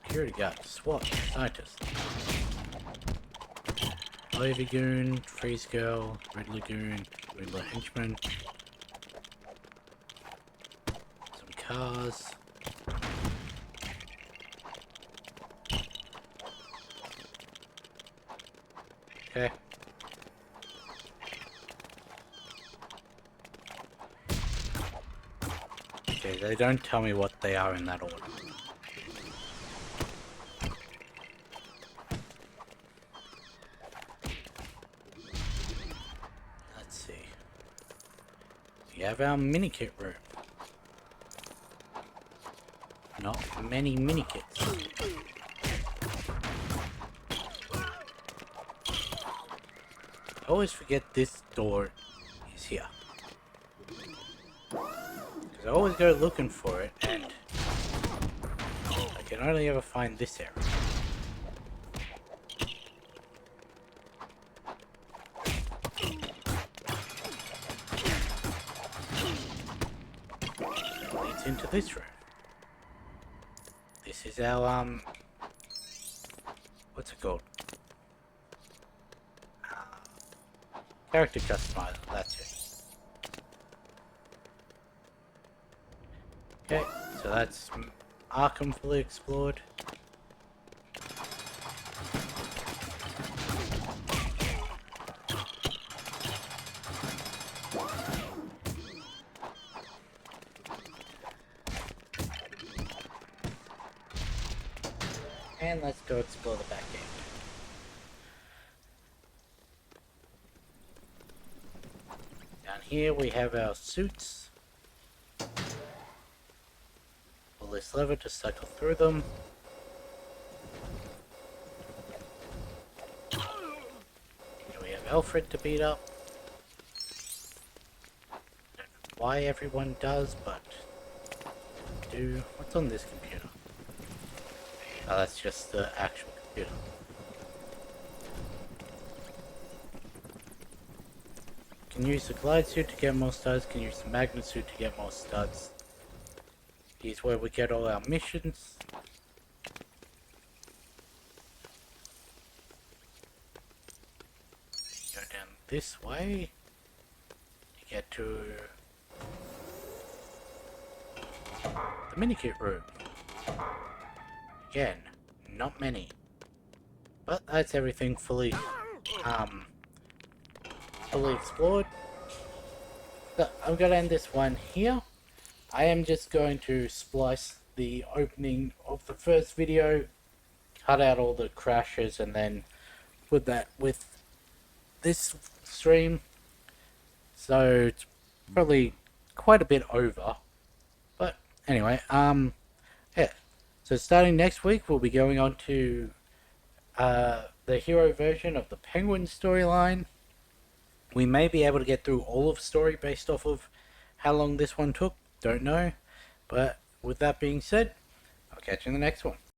Speaker 1: Security guard. SWAT. Scientist. Ivy Goon. Freeze Girl. Riddler Goon. Riddler Henchman. cars. Okay. Okay, they don't tell me what they are in that order. Let's see. We have our mini-kit room. Not many mini-kits. I always forget this door is here. Because I always go looking for it, and I can only ever find this area. It leads into this room. This is our, what's it called? Character customizer, that's it. Okay, so that's Arkham fully explored. And let's go explore the back gate. Down here we have our suits. Pull this lever to cycle through them. Here we have Alfred to beat up. Don't know why everyone does, but do. What's on this computer? Oh, that's just the actual computer. Can use the glide suit to get more studs, can use the magnet suit to get more studs. Here's where we get all our missions. Go down this way to get to the minikit room. Again, not many. But that's everything fully explored. So I'm gonna end this one here. I am just going to splice the opening of the first video, cut out all the crashes, and then put that with this stream. So it's probably quite a bit over. But anyway, yeah. So starting next week, we'll be going on to the hero version of the Penguin storyline. We may be able to get through all of the story based off of how long this one took. Don't know. But with that being said, I'll catch you in the next one.